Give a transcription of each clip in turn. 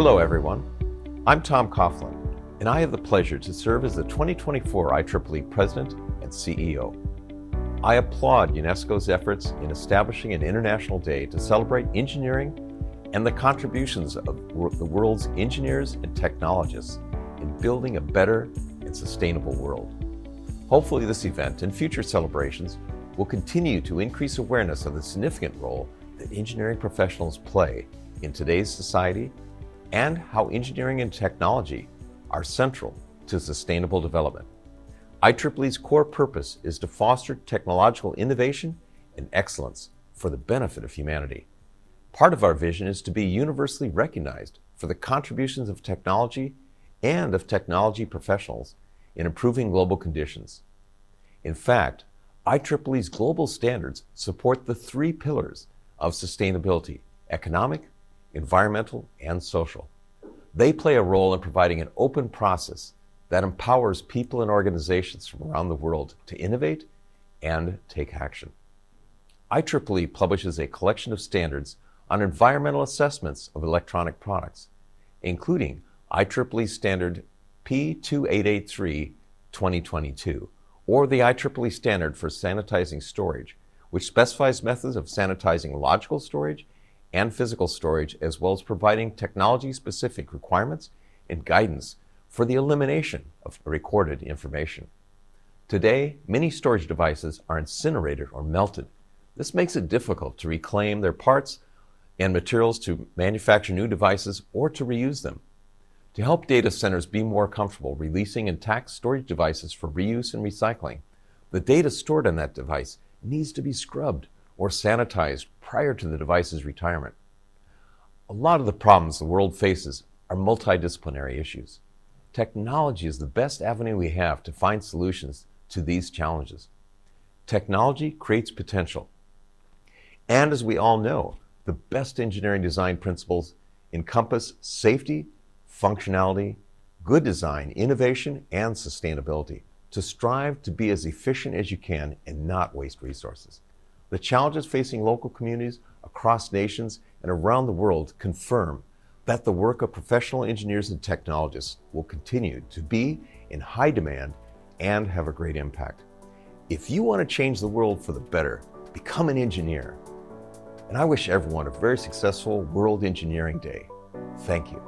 Hello everyone, I'm Tom Coughlin, and I have the pleasure to serve as the 2024 IEEE President and CEO. I applaud UNESCO's efforts in establishing an international day to celebrate engineering and the contributions of the world's engineers and technologists in building a better and sustainable world. Hopefully this event and future celebrations will continue to increase awareness of the significant role that engineering professionals play in today's society and how engineering and technology are central to sustainable development. IEEE's core purpose is to foster technological innovation and excellence for the benefit of humanity. Part of our vision is to be universally recognized for the contributions of technology and of technology professionals in improving global conditions. In fact, IEEE's global standards support the three pillars of sustainability: economic, environmental, and social. They play a role in providing an open process that empowers people and organizations from around the world to innovate and take action. IEEE publishes a collection of standards on environmental assessments of electronic products, including IEEE Standard P2883-2022, or the IEEE Standard for Sanitizing Storage, which specifies methods of sanitizing logical storage and physical storage, as well as providing technology-specific requirements and guidance for the elimination of recorded information. Today, many storage devices are incinerated or melted. This makes it difficult to reclaim their parts and materials to manufacture new devices or to reuse them. To help data centers be more comfortable releasing intact storage devices for reuse and recycling, the data stored on that device needs to be scrubbed or sanitized prior to the device's retirement. A lot of the problems the world faces are multidisciplinary issues. Technology is the best avenue we have to find solutions to these challenges. Technology creates potential. And as we all know, the best engineering design principles encompass safety, functionality, good design, innovation, and sustainability, to strive to be as efficient as you can and not waste resources. The challenges facing local communities across nations and around the world confirm that the work of professional engineers and technologists will continue to be in high demand and have a great impact. If you want to change the world for the better, become an engineer. And I wish everyone a very successful World Engineering Day. Thank you.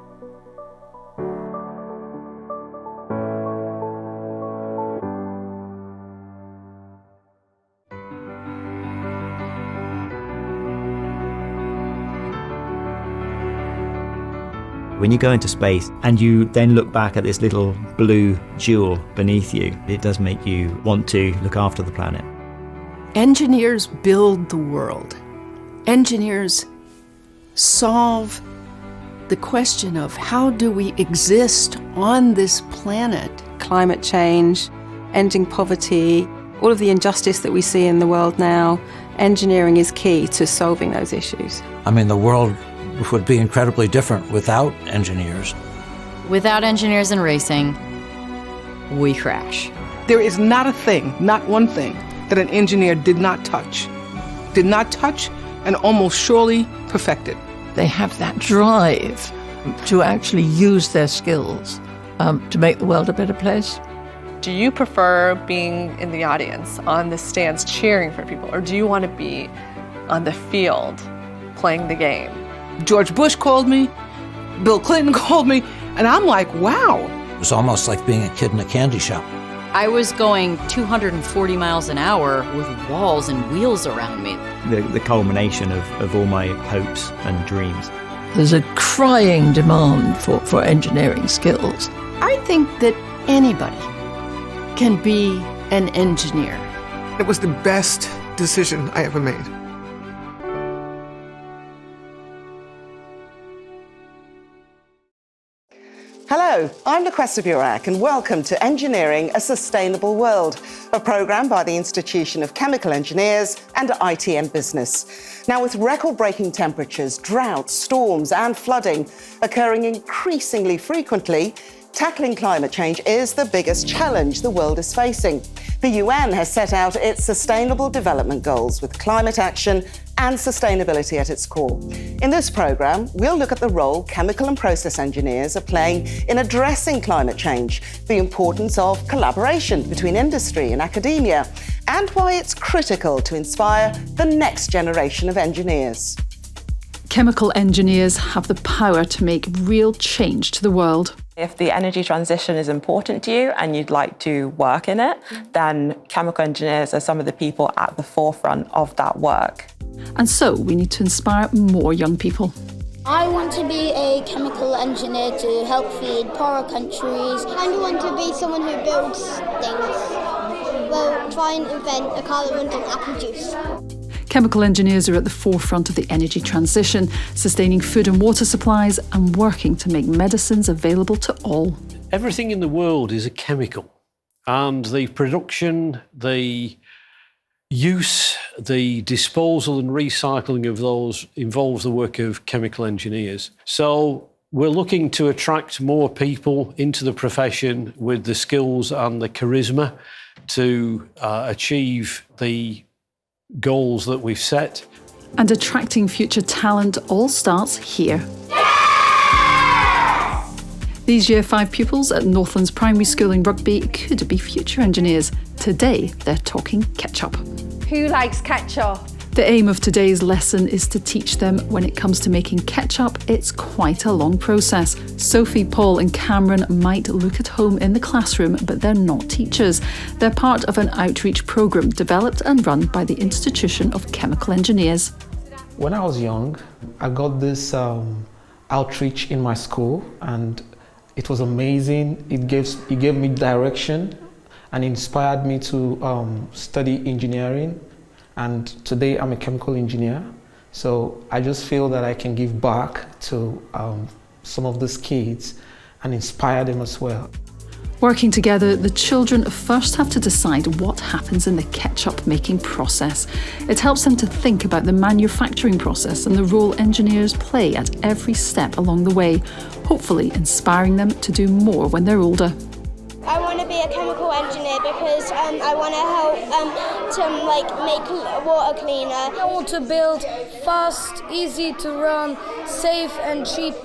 When you go into space and you then look back at this little blue jewel beneath you, it does make you want to look after the planet. Engineers build the world. Engineers solve the question of how do we exist on this planet? Climate change, ending poverty, all of the injustice that we see in the world now, engineering is key to solving those issues. I mean, the world would be incredibly different without engineers. Without engineers in racing, we crash. There is not a thing, not one thing, that an engineer did not touch, and almost surely perfected. They have that drive to actually use their skills to make the world a better place. Do you prefer being in the audience, on the stands cheering for people, or do you want to be on the field playing the game? George Bush called me, Bill Clinton called me, and I'm like, wow. It was almost like being a kid in a candy shop. I was going 240 miles an hour with walls and wheels around me. The culmination of all my hopes and dreams. There's a crying demand for engineering skills. I think that anybody can be an engineer. It was the best decision I ever made. Hello, I'm Loquesta Burak and welcome to Engineering a Sustainable World, a programme by the Institution of Chemical Engineers and IChemE Business. Now, with record-breaking temperatures, droughts, storms and flooding occurring increasingly frequently, tackling climate change is the biggest challenge the world is facing. The UN has set out its Sustainable Development Goals with climate action and sustainability at its core. In this programme, we'll look at the role chemical and process engineers are playing in addressing climate change, the importance of collaboration between industry and academia, and why it's critical to inspire the next generation of engineers. Chemical engineers have the power to make real change to the world. If the energy transition is important to you and you'd like to work in it, then chemical engineers are some of the people at the forefront of that work. And so we need to inspire more young people. I want to be a chemical engineer to help feed poorer countries. I want to be someone who builds things. Well, try and invent a car that runs on apple juice. Chemical engineers are at the forefront of the energy transition, sustaining food and water supplies and working to make medicines available to all. Everything in the world is a chemical, and the production, the use, the disposal and recycling of those involves the work of chemical engineers. So we're looking to attract more people into the profession with the skills and the charisma to achieve the goals that we've set. And attracting future talent all starts here. These Year 5 pupils at Northlands Primary School in Rugby could be future engineers. Today, they're talking ketchup. Who likes ketchup? The aim of today's lesson is to teach them when it comes to making ketchup, it's quite a long process. Sophie, Paul and Cameron might look at home in the classroom, but they're not teachers. They're part of an outreach programme developed and run by the Institution of Chemical Engineers. When I was young, I got this outreach in my school, and it was amazing. It gave me direction and inspired me to study engineering. And today I'm a chemical engineer, so I just feel that I can give back to some of these kids and inspire them as well. Working together, the children first have to decide what happens in the ketchup making process. It helps them to think about the manufacturing process and the role engineers play at every step along the way, hopefully inspiring them to do more when they're older. I want to be a chemical engineer because I want to help to make water cleaner. I want to build fast, easy to run, safe and cheap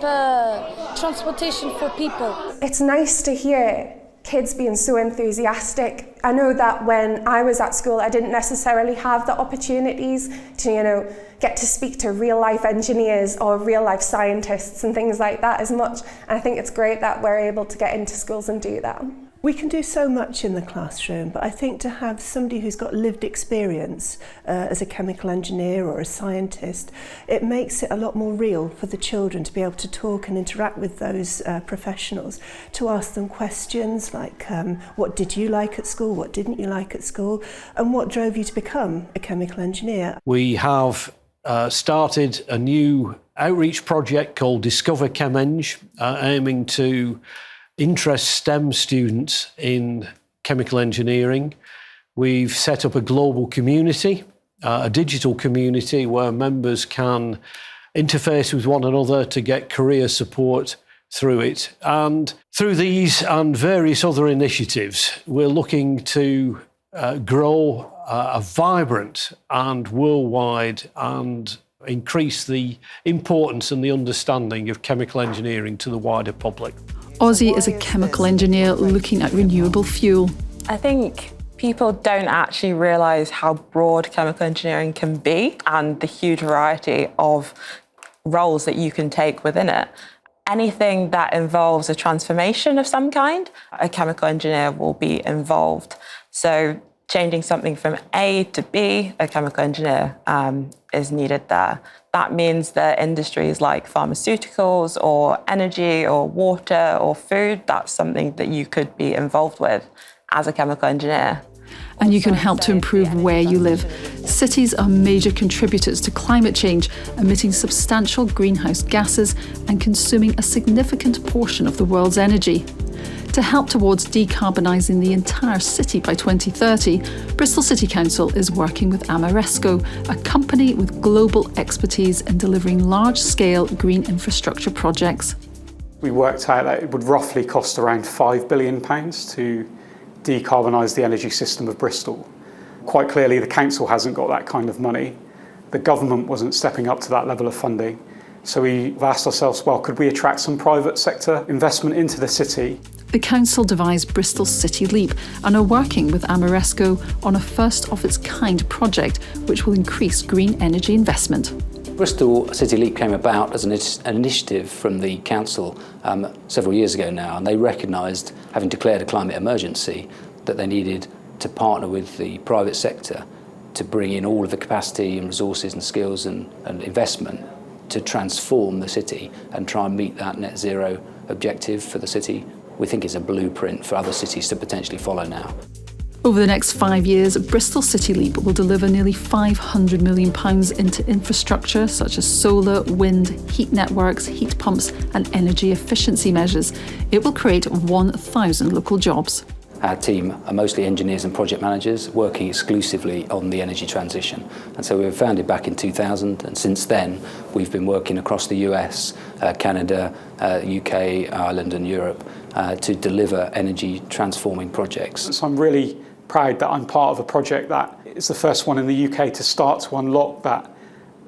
transportation for people. It's nice to hear kids being so enthusiastic. I know that when I was at school, I didn't necessarily have the opportunities to, get to speak to real life engineers or real life scientists and things like that as much. And I think it's great that we're able to get into schools and do that. We can do so much in the classroom, but I think to have somebody who's got lived experience as a chemical engineer or a scientist, it makes it a lot more real for the children to be able to talk and interact with those professionals, to ask them questions like what did you like at school, what didn't you like at school, and what drove you to become a chemical engineer. We have started a new outreach project called Discover ChemEng, aiming to interest STEM students in chemical engineering. We've set up a global community, a digital community where members can interface with one another to get career support through it. And through these and various other initiatives, we're looking to grow a vibrant and worldwide and increase the importance and the understanding of chemical engineering to the wider public. Ozzy is a chemical engineer looking at renewable fuel. I think people don't actually realise how broad chemical engineering can be and the huge variety of roles that you can take within it. Anything that involves a transformation of some kind, a chemical engineer will be involved. So changing something from A to B, a chemical engineer is needed there. That means that industries like pharmaceuticals or energy or water or food, that's something that you could be involved with as a chemical engineer. And you can help to improve where you live. Cities are major contributors to climate change, emitting substantial greenhouse gases and consuming a significant portion of the world's energy. To help towards decarbonising the entire city by 2030, Bristol City Council is working with Ameresco, a company with global expertise in delivering large-scale green infrastructure projects. We worked out that it would roughly cost around £5 billion to decarbonise the energy system of Bristol. Quite clearly, the council hasn't got that kind of money, the government wasn't stepping up to that level of funding. So we've asked ourselves, well, could we attract some private sector investment into the city? The council devised Bristol City Leap and are working with Amoresco on a first-of-its-kind project which will increase green energy investment. Bristol City Leap came about as an initiative from the council several years ago now, and they recognised, having declared a climate emergency, that they needed to partner with the private sector to bring in all of the capacity and resources and skills and investment to transform the city and try and meet that net zero objective for the city. We think it's a blueprint for other cities to potentially follow now. Over the next 5 years, Bristol City Leap will deliver nearly £500 million into infrastructure such as solar, wind, heat networks, heat pumps and energy efficiency measures. It will create 1,000 local jobs. Our team are mostly engineers and project managers working exclusively on the energy transition. And so we were founded back in 2000, and since then we've been working across the US, Canada, UK, Ireland and Europe to deliver energy transforming projects. So I'm really proud that I'm part of a project that is the first one in the UK to start to unlock that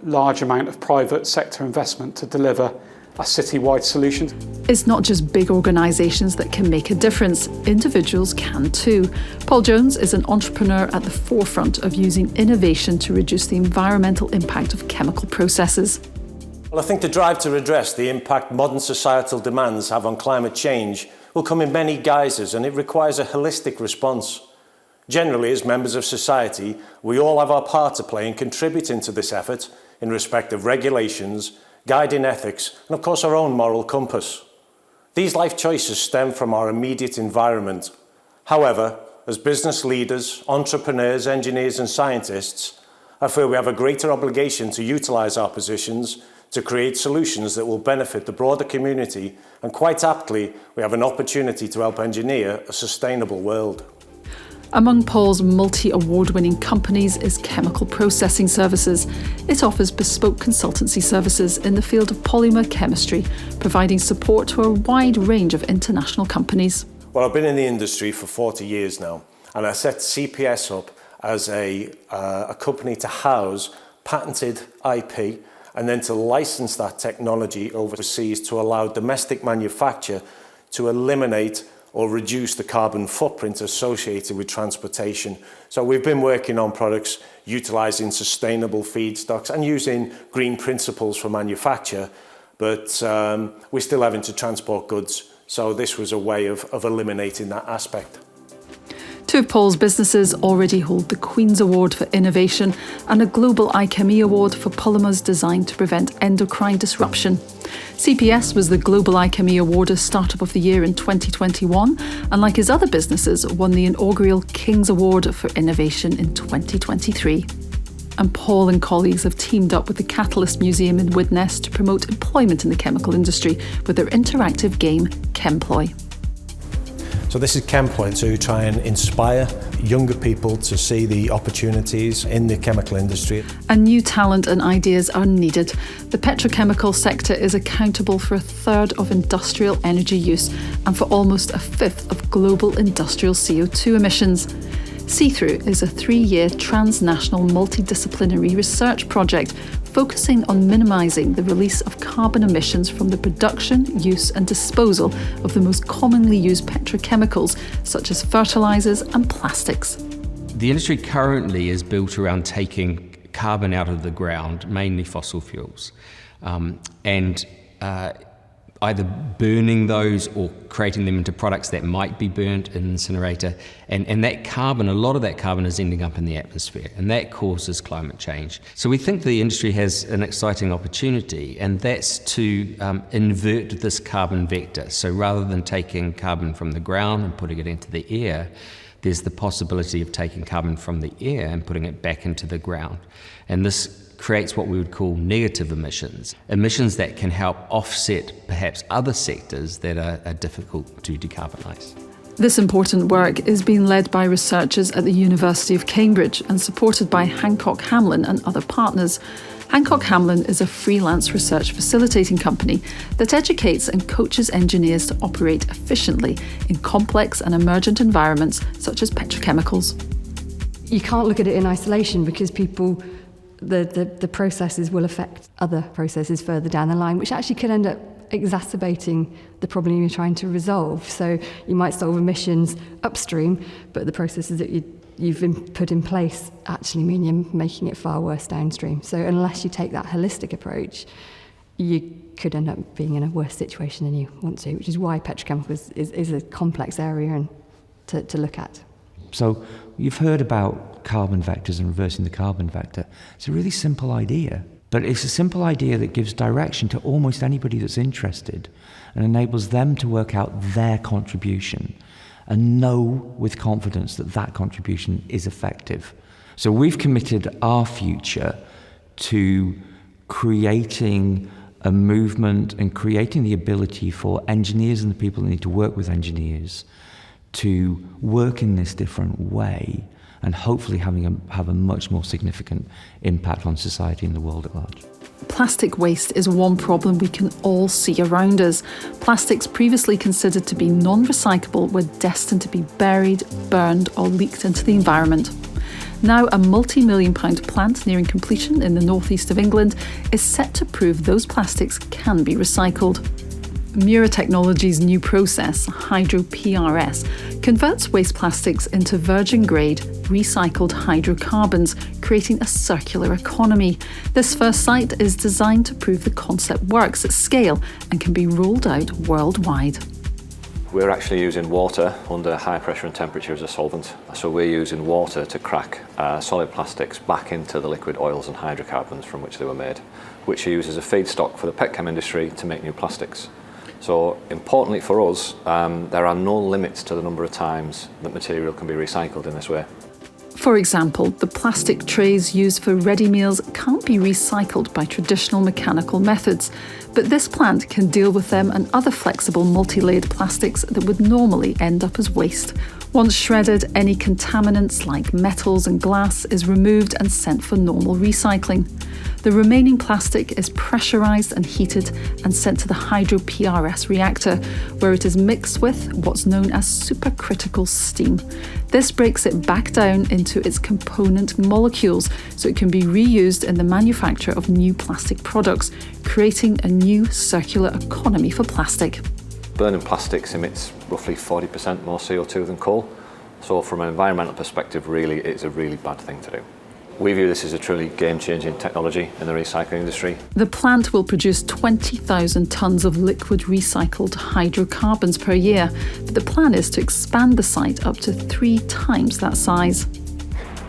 large amount of private sector investment to deliver a city-wide solution. It's not just big organisations that can make a difference, individuals can too. Paul Jones is an entrepreneur at the forefront of using innovation to reduce the environmental impact of chemical processes. Well, I think the drive to redress the impact modern societal demands have on climate change will come in many guises, and it requires a holistic response. Generally, as members of society, we all have our part to play in contributing to this effort in respect of regulations, guiding ethics, and of course our own moral compass. These life choices stem from our immediate environment. However, as business leaders, entrepreneurs, engineers and scientists, I feel we have a greater obligation to utilise our positions to create solutions that will benefit the broader community, and quite aptly, we have an opportunity to help engineer a sustainable world. Among Paul's multi-award-winning companies is Chemical Processing Services. It offers bespoke consultancy services in the field of polymer chemistry, providing support to a wide range of international companies. Well, I've been in the industry for 40 years now, and I set CPS up as a company to house patented IP and then to license that technology overseas to allow domestic manufacture to eliminate or reduce the carbon footprint associated with transportation. So we've been working on products utilising sustainable feedstocks and using green principles for manufacture, but we're still having to transport goods. So this was a way of eliminating that aspect. Two of Paul's businesses already hold the Queen's Award for Innovation and a Global IChemE Award for polymers designed to prevent endocrine disruption. CPS was the Global IChemE Award as Startup of the Year in 2021, and like his other businesses, won the inaugural King's Award for Innovation in 2023. And Paul and colleagues have teamed up with the Catalyst Museum in Widnes to promote employment in the chemical industry with their interactive game, Chemploy. So this is Chemploy to try and inspire younger people to see the opportunities in the chemical industry. And new talent and ideas are needed. The petrochemical sector is accountable for a third of industrial energy use and for almost a fifth of global industrial CO2 emissions. See-Through is a 3-year transnational multidisciplinary research project focusing on minimising the release of carbon emissions from the production, use and disposal of the most commonly used petrochemicals such as fertilisers and plastics. The industry currently is built around taking carbon out of the ground, mainly fossil fuels, and either burning those or creating them into products that might be burnt in an incinerator. And that carbon, a lot of that carbon is ending up in the atmosphere, and that causes climate change. So we think the industry has an exciting opportunity, and that's to invert this carbon vector. So rather than taking carbon from the ground and putting it into the air, there's the possibility of taking carbon from the air and putting it back into the ground. And this creates what we would call negative emissions, emissions that can help offset perhaps other sectors that are difficult to decarbonise. This important work is being led by researchers at the University of Cambridge and supported by Hancock Hamlin and other partners. Hancock Hamlin is a freelance research facilitating company that educates and coaches engineers to operate efficiently in complex and emergent environments such as petrochemicals. You can't look at it in isolation because people the processes will affect other processes further down the line, which actually could end up exacerbating the problem you're trying to resolve. So you might solve emissions upstream, but the processes that you've put in place actually mean you're making it far worse downstream. So unless you take that holistic approach, you could end up being in a worse situation than you want to, which is why petrochemicals is a complex area and to look at. So you've heard about carbon vectors and reversing the carbon vector. It's a really simple idea, but it's a simple idea that gives direction to almost anybody that's interested and enables them to work out their contribution and know with confidence that that contribution is effective. So we've committed our future to creating a movement and creating the ability for engineers and the people that need to work with engineers to work in this different way and hopefully have a much more significant impact on society and the world at large. Plastic waste is one problem we can all see around us. Plastics previously considered to be non-recyclable were destined to be buried, burned or leaked into the environment. Now a multi-million-pound plant nearing completion in the northeast of England is set to prove those plastics can be recycled. Mura Technologies' new process, HydroPRS, converts waste plastics into virgin-grade, recycled hydrocarbons, creating a circular economy. This first site is designed to prove the concept works at scale and can be rolled out worldwide. We're actually using water under high pressure and temperature as a solvent. So we're using water to crack solid plastics back into the liquid oils and hydrocarbons from which they were made, which are used as a feedstock for the petchem industry to make new plastics. So importantly for us, there are no limits to the number of times that material can be recycled in this way. For example, the plastic trays used for ready meals can't be recycled by traditional mechanical methods, but this plant can deal with them and other flexible multi-layered plastics that would normally end up as waste. Once shredded, any contaminants like metals and glass is removed and sent for normal recycling. The remaining plastic is pressurized and heated and sent to the HydroPRS reactor, where it is mixed with what's known as supercritical steam. This breaks it back down into its component molecules so it can be reused in the manufacture of new plastic products, creating a new circular economy for plastic. Burning plastics emits roughly 40% more CO2 than coal. So from an environmental perspective, really, it's a really bad thing to do. We view this as a truly game-changing technology in the recycling industry. The plant will produce 20,000 tonnes of liquid recycled hydrocarbons per year, but the plan is to expand the site up to 3 times that size.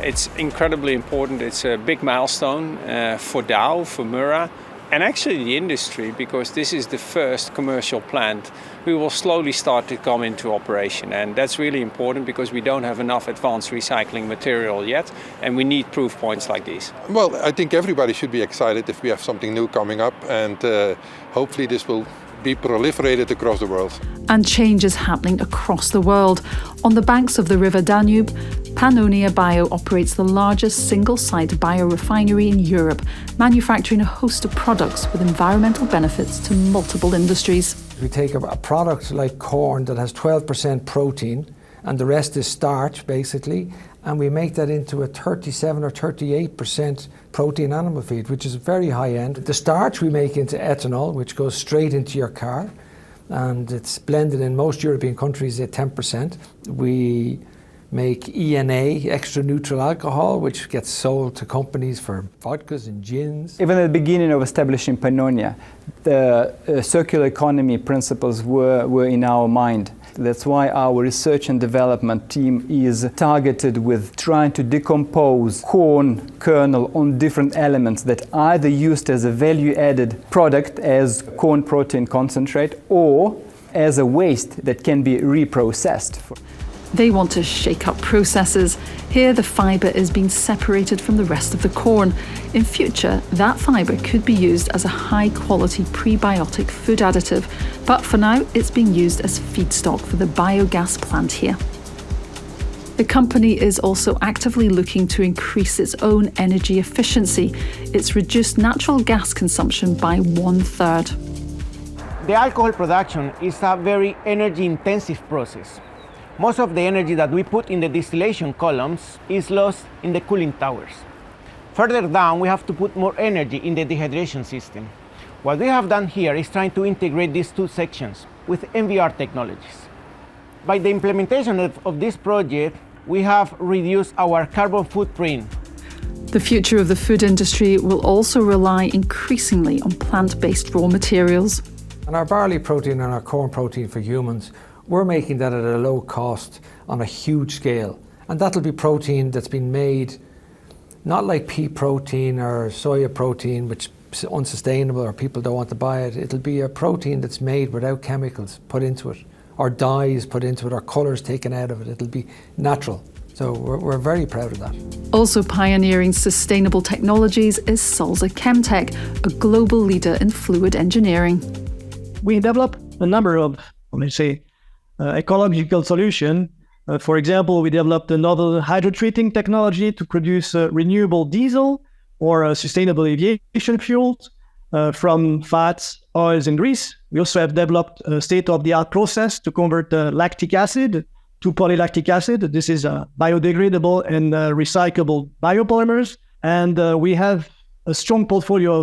It's incredibly important. It's a big milestone for Dow, for Mura, and actually the industry, because this is the first commercial plant. We will slowly start to come into operation, and that's really important because we don't have enough advanced recycling material yet, and we need proof points like these. Well, I think everybody should be excited if we have something new coming up, and hopefully this will be proliferated across the world. And change is happening across the world. On the banks of the River Danube, Pannonia Bio operates the largest single-site biorefinery in Europe, manufacturing a host of products with environmental benefits to multiple industries. We take a product like corn that has 12% protein, and the rest is starch, basically, and we make that into a 37 or 38% protein animal feed, which is very high end. The starch we make into ethanol, which goes straight into your car, and it's blended in most European countries at 10%. We make ENA, extra neutral alcohol, which gets sold to companies for vodkas and gins. Even at the beginning of establishing Pannonia, the circular economy principles were in our mind. That's why our research and development team is targeted with trying to decompose corn kernel on different elements that are either used as a value-added product as corn protein concentrate or as a waste that can be reprocessed. They want to shake up processes. Here the fibre is being separated from the rest of the corn. In future, that fibre could be used as a high-quality prebiotic food additive, but for now it's being used as feedstock for the biogas plant here. The company is also actively looking to increase its own energy efficiency. It's reduced natural gas consumption by 1/3. The alcohol production is a very energy-intensive process. Most of the energy that we put in the distillation columns is lost in the cooling towers. Further down, we have to put more energy in the dehydration system. What we have done here is trying to integrate these two sections with MVR technologies. By the implementation of this project, we have reduced our carbon footprint. The future of the food industry will also rely increasingly on plant-based raw materials. And our barley protein and our corn protein for humans, we're making that at a low cost on a huge scale. And that'll be protein that's been made not like pea protein or soya protein, which is unsustainable or people don't want to buy it. It'll be a protein that's made without chemicals put into it, or dyes put into it, or colours taken out of it. It'll be natural. So we're very proud of that. Also pioneering sustainable technologies is Sulzer Chemtech, a global leader in fluid engineering. We developed a number of, ecological solutions. For example, we developed a novel hydrotreating technology to produce renewable diesel or sustainable aviation fuels from fats, oils, and grease. We also have developed a state-of-the-art process to convert lactic acid to polylactic acid. This is biodegradable and recyclable biopolymers. And we have a strong portfolio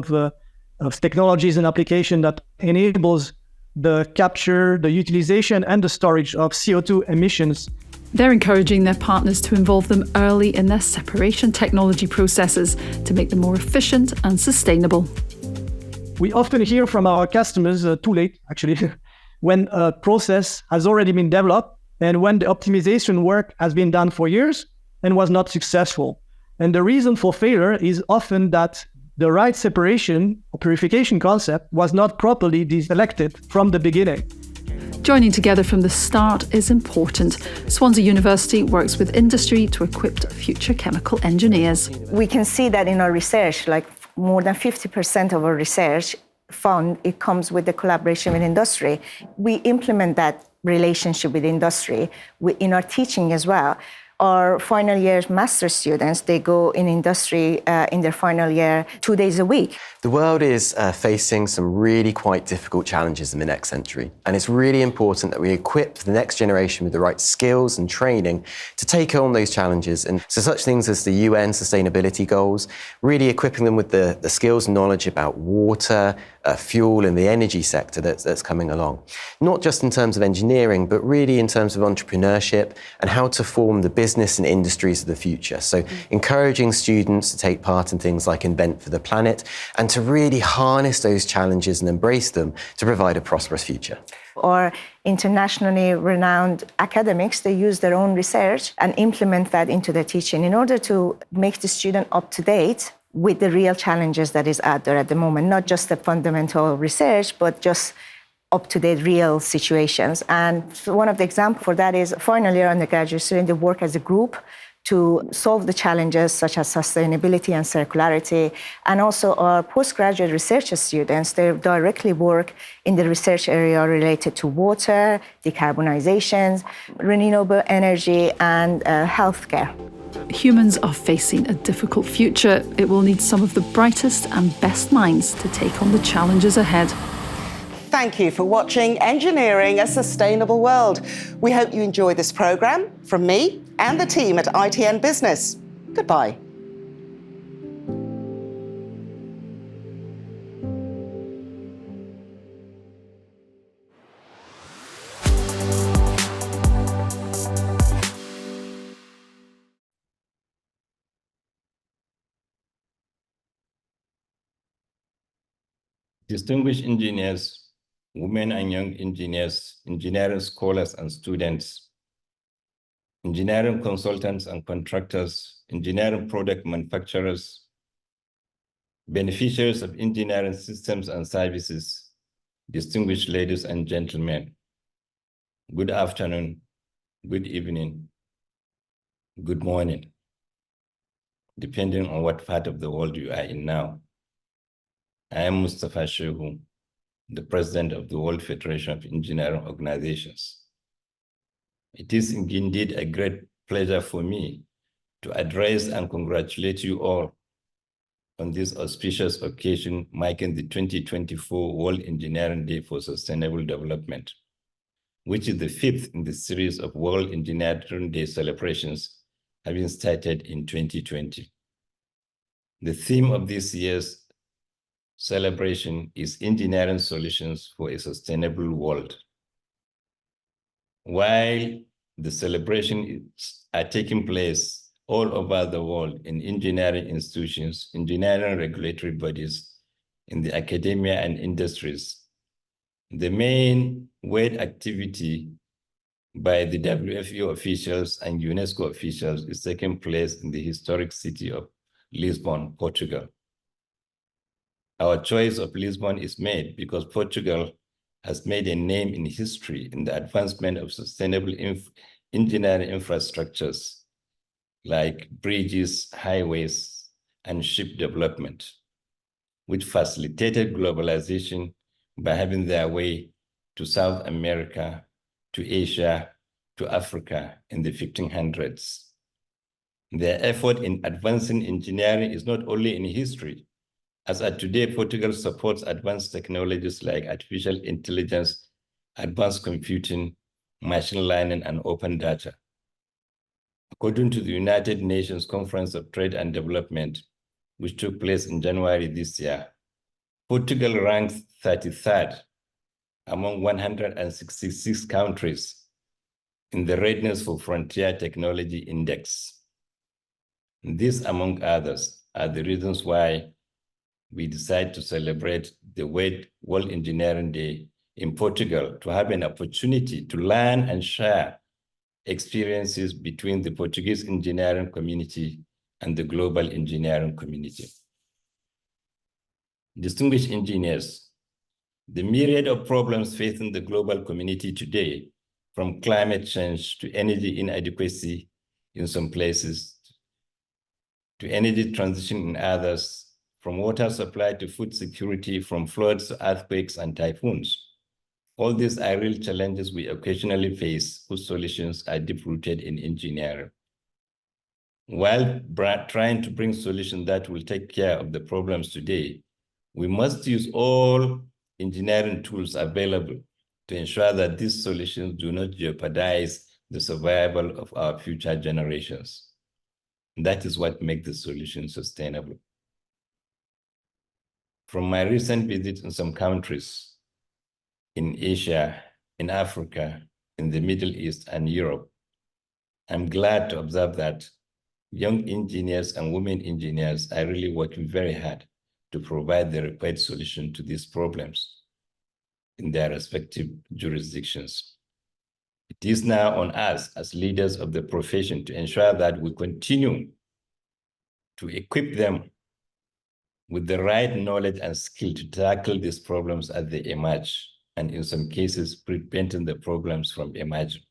of technologies and application that enables the capture, the utilization, and the storage of CO2 emissions. They're encouraging their partners to involve them early in their separation technology processes to make them more efficient and sustainable. We often hear from our customers, too late actually, when a process has already been developed and when the optimization work has been done for years and was not successful. And the reason for failure is often that the right separation or purification concept was not properly selected from the beginning. Joining together from the start is important. Swansea University works with industry to equip future chemical engineers. We can see that in our research, like more than 50% of our research fund, it comes with the collaboration with industry. We implement that relationship with industry in our teaching as well. Our final year master students, they go in industry in their final year 2 days a week. The world is facing some really quite difficult challenges in the next century. And it's really important that we equip the next generation with the right skills and training to take on those challenges. And so such things as the UN sustainability goals, really equipping them with the skills and knowledge about water, fuel and the energy sector that's coming along. Not just in terms of engineering, but really in terms of entrepreneurship and how to form the business and industries of the future. So encouraging students to take part in things like Invent for the Planet and to really harness those challenges and embrace them to provide a prosperous future. Or internationally renowned academics, they use their own research and implement that into their teaching in order to make the student up to date with the real challenges that is out there at the moment, not just the fundamental research, but just up-to-date real situations. And one of the examples for that is final year undergraduate students, they work as a group to solve the challenges such as sustainability and circularity. And also our postgraduate research students, they directly work in the research area related to water, decarbonization, renewable energy, and healthcare. Humans are facing a difficult future. It will need some of the brightest and best minds to take on the challenges ahead. Thank you for watching Engineering a Sustainable World. We hope you enjoy this programme from me and the team at ITN Business. Goodbye. Distinguished engineers, women and young engineers, engineering scholars and students, engineering consultants and contractors, engineering product manufacturers, beneficiaries of engineering systems and services, distinguished ladies and gentlemen, good afternoon, good evening, good morning, depending on what part of the world you are in now. I am Mustafa Shehu, the president of the World Federation of Engineering Organizations. It is indeed a great pleasure for me to address and congratulate you all on this auspicious occasion marking the 2024 World Engineering Day for Sustainable Development, which is the 5th in the series of World Engineering Day celebrations having started in 2020. The theme of this year's celebration is Engineering Solutions for a Sustainable World. While the celebrations are taking place all over the world in engineering institutions, engineering regulatory bodies, in the academia and industries, the main weight activity by the WFEO officials and UNESCO officials is taking place in the historic city of Lisbon, Portugal. Our choice of Lisbon is made because Portugal has made a name in history in the advancement of sustainable engineering infrastructures like bridges, highways, and ship development, which facilitated globalization by having their way to South America, to Asia, to Africa in the 1500s. Their effort in advancing engineering is not only in history, as at today, Portugal supports advanced technologies like artificial intelligence, advanced computing, machine learning, and open data. According to the United Nations Conference of Trade and Development, which took place in January this year, Portugal ranks 33rd among 166 countries in the Readiness for Frontier Technology Index. These, among others, are the reasons why we decide to celebrate the World Engineering Day in Portugal, to have an opportunity to learn and share experiences between the Portuguese engineering community and the global engineering community. Distinguished engineers, the myriad of problems facing the global community today, from climate change to energy inadequacy in some places, to energy transition in others, from water supply to food security, from floods to earthquakes and typhoons. All these are real challenges we occasionally face, whose solutions are deep-rooted in engineering. While trying to bring solutions that will take care of the problems today, we must use all engineering tools available to ensure that these solutions do not jeopardize the survival of our future generations. That is what makes the solution sustainable. From my recent visits in some countries in Asia, in Africa, in the Middle East, and Europe, I'm glad to observe that young engineers and women engineers are really working very hard to provide the required solution to these problems in their respective jurisdictions. It is now on us as leaders of the profession to ensure that we continue to equip them with the right knowledge and skill to tackle these problems as they emerge, and in some cases, preventing the problems from emerging.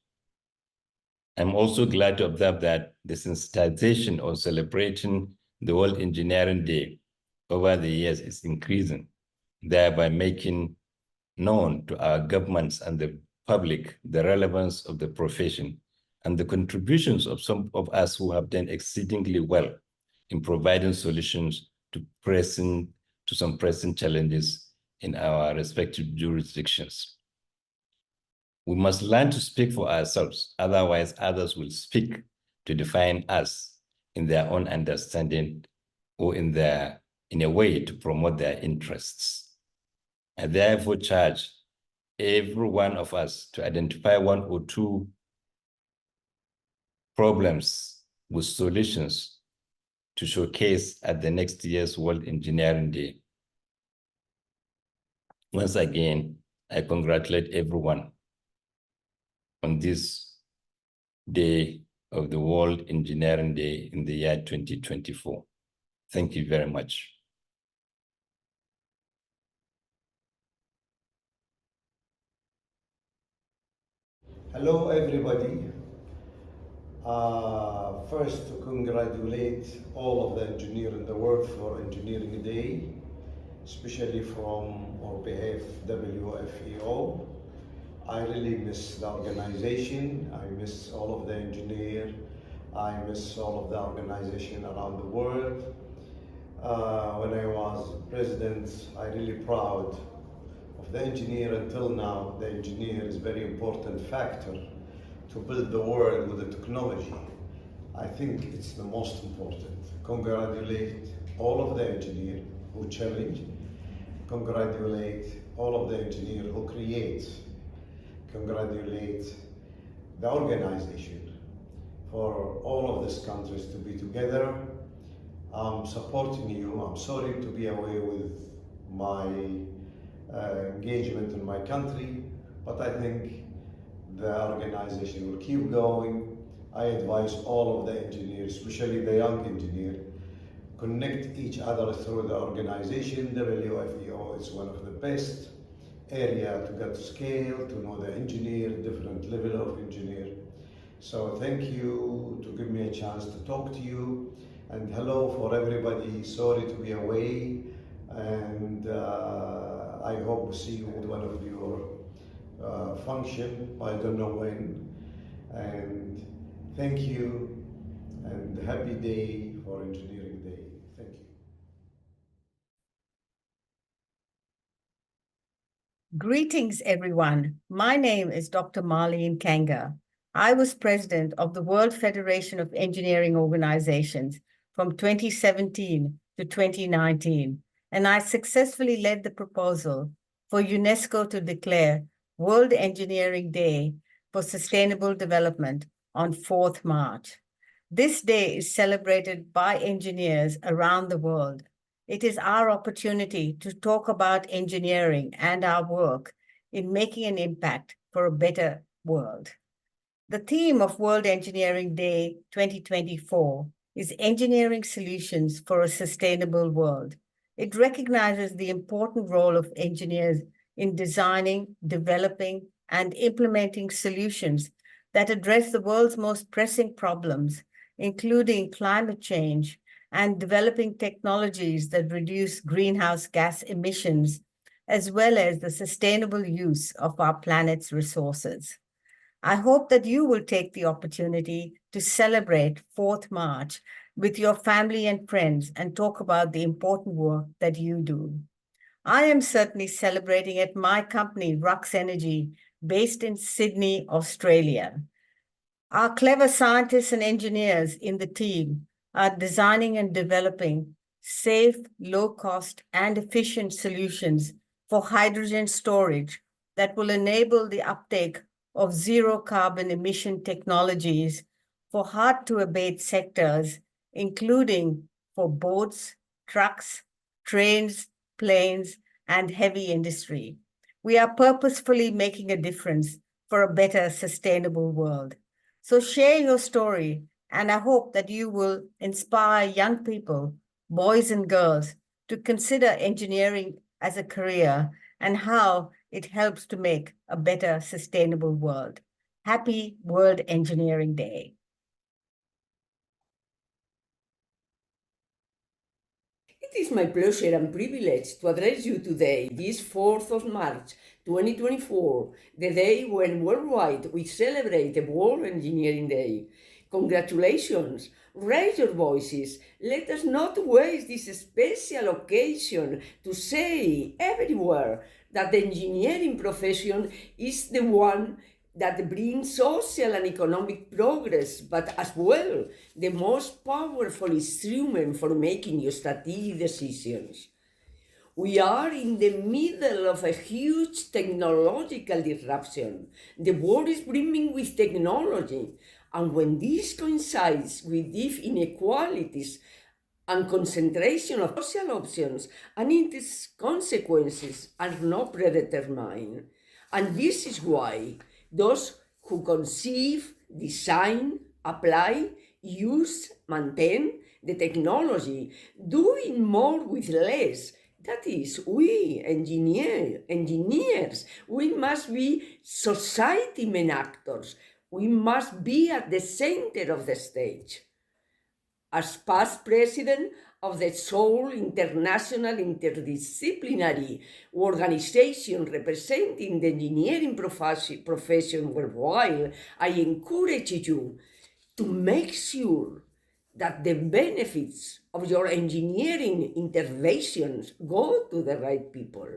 I'm also glad to observe that the sensitization on celebrating the World Engineering Day over the years is increasing, thereby making known to our governments and the public the relevance of the profession and the contributions of some of us who have done exceedingly well in providing solutions to some pressing challenges in our respective jurisdictions. We must learn to speak for ourselves, otherwise others will speak to define us in their own understanding or in a way to promote their interests. I therefore charge every one of us to identify one or two problems with solutions to showcase at the next year's World Engineering Day. Once again, I congratulate everyone on this day of the World Engineering Day in the year 2024. Thank you very much. Hello, everybody. First, to congratulate all of the engineers in the world for Engineering Day, especially from our behalf, WFEO. I really miss the organization. I miss all of the engineers. I miss all of the organization around the world. When I was president, I really proud of the engineer. Until now, the engineer is a very important factor to build the world with the technology. I think it's the most important. Congratulate all of the engineers who challenge, congratulate all of the engineers who create, congratulate the organization for all of these countries to be together. I'm supporting you. I'm sorry to be away with my engagement in my country, but I think the organization will keep going. I advise all of the engineers, especially the young engineer, connect each other through the organization. WFEO is one of the best area to get to scale, to know the engineer, different level of engineer. So thank you to give me a chance to talk to you, and hello for everybody. Sorry to be away, and I hope to see you at one of your function. I don't know when. And thank you, and happy day for Engineering Day. Thank you. Greetings, everyone. My name is Dr. Marlene Kanga. I was president of the World Federation of Engineering Organizations from 2017 to 2019, and I successfully led the proposal for UNESCO to declare World Engineering Day for Sustainable Development on 4th March. This day is celebrated by engineers around the world. It is our opportunity to talk about engineering and our work in making an impact for a better world. The theme of World Engineering Day 2024 is Engineering Solutions for a Sustainable World. It recognizes the important role of engineers in designing, developing, and implementing solutions that address the world's most pressing problems, including climate change and developing technologies that reduce greenhouse gas emissions, as well as the sustainable use of our planet's resources. I hope that you will take the opportunity to celebrate 4th March with your family and friends and talk about the important work that you do. I am certainly celebrating at my company, Rux Energy, based in Sydney, Australia. Our clever scientists and engineers in the team are designing and developing safe, low-cost, and efficient solutions for hydrogen storage that will enable the uptake of zero-carbon emission technologies for hard-to-abate sectors, including for boats, trucks, trains, planes, and heavy industry. We are purposefully making a difference for a better, sustainable world. So share your story, and I hope that you will inspire young people, boys and girls, to consider engineering as a career and how it helps to make a better, sustainable world. Happy World Engineering Day. It is my pleasure and privilege to address you today, this 4th of March, 2024, the day when worldwide we celebrate the World Engineering Day. Congratulations! Raise your voices. Let us not waste this special occasion to say everywhere that the engineering profession is the one that brings social and economic progress, but as well the most powerful instrument for making your strategic decisions. We are in the middle of a huge technological disruption. The world is brimming with technology, and when this coincides with deep inequalities and concentration of social options, and its consequences are not predetermined. And this is why those who conceive, design, apply, use, maintain the technology, doing more with less. That is, we engineers, we must be society main actors. We must be at the center of the stage. As past president of the sole international interdisciplinary organization representing the engineering profession worldwide, I encourage you to make sure that the benefits of your engineering interventions go to the right people.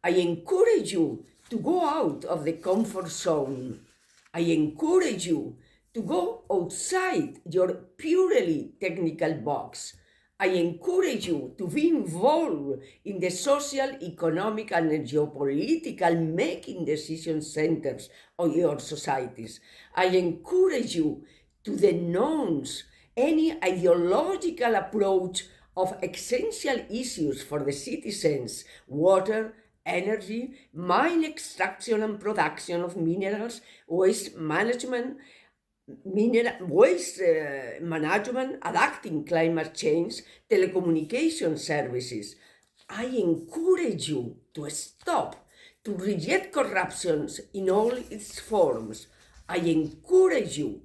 I encourage you to go out of the comfort zone. I encourage you to go outside your purely technical box I encourage you to be involved in the social, economic, and geopolitical making decision centers of your societies. I encourage you to denounce any ideological approach of essential issues for the citizens: water, energy, mine extraction and production of minerals, waste management, adapting climate change, telecommunication services. I encourage you to stop, to reject corruption in all its forms. I encourage you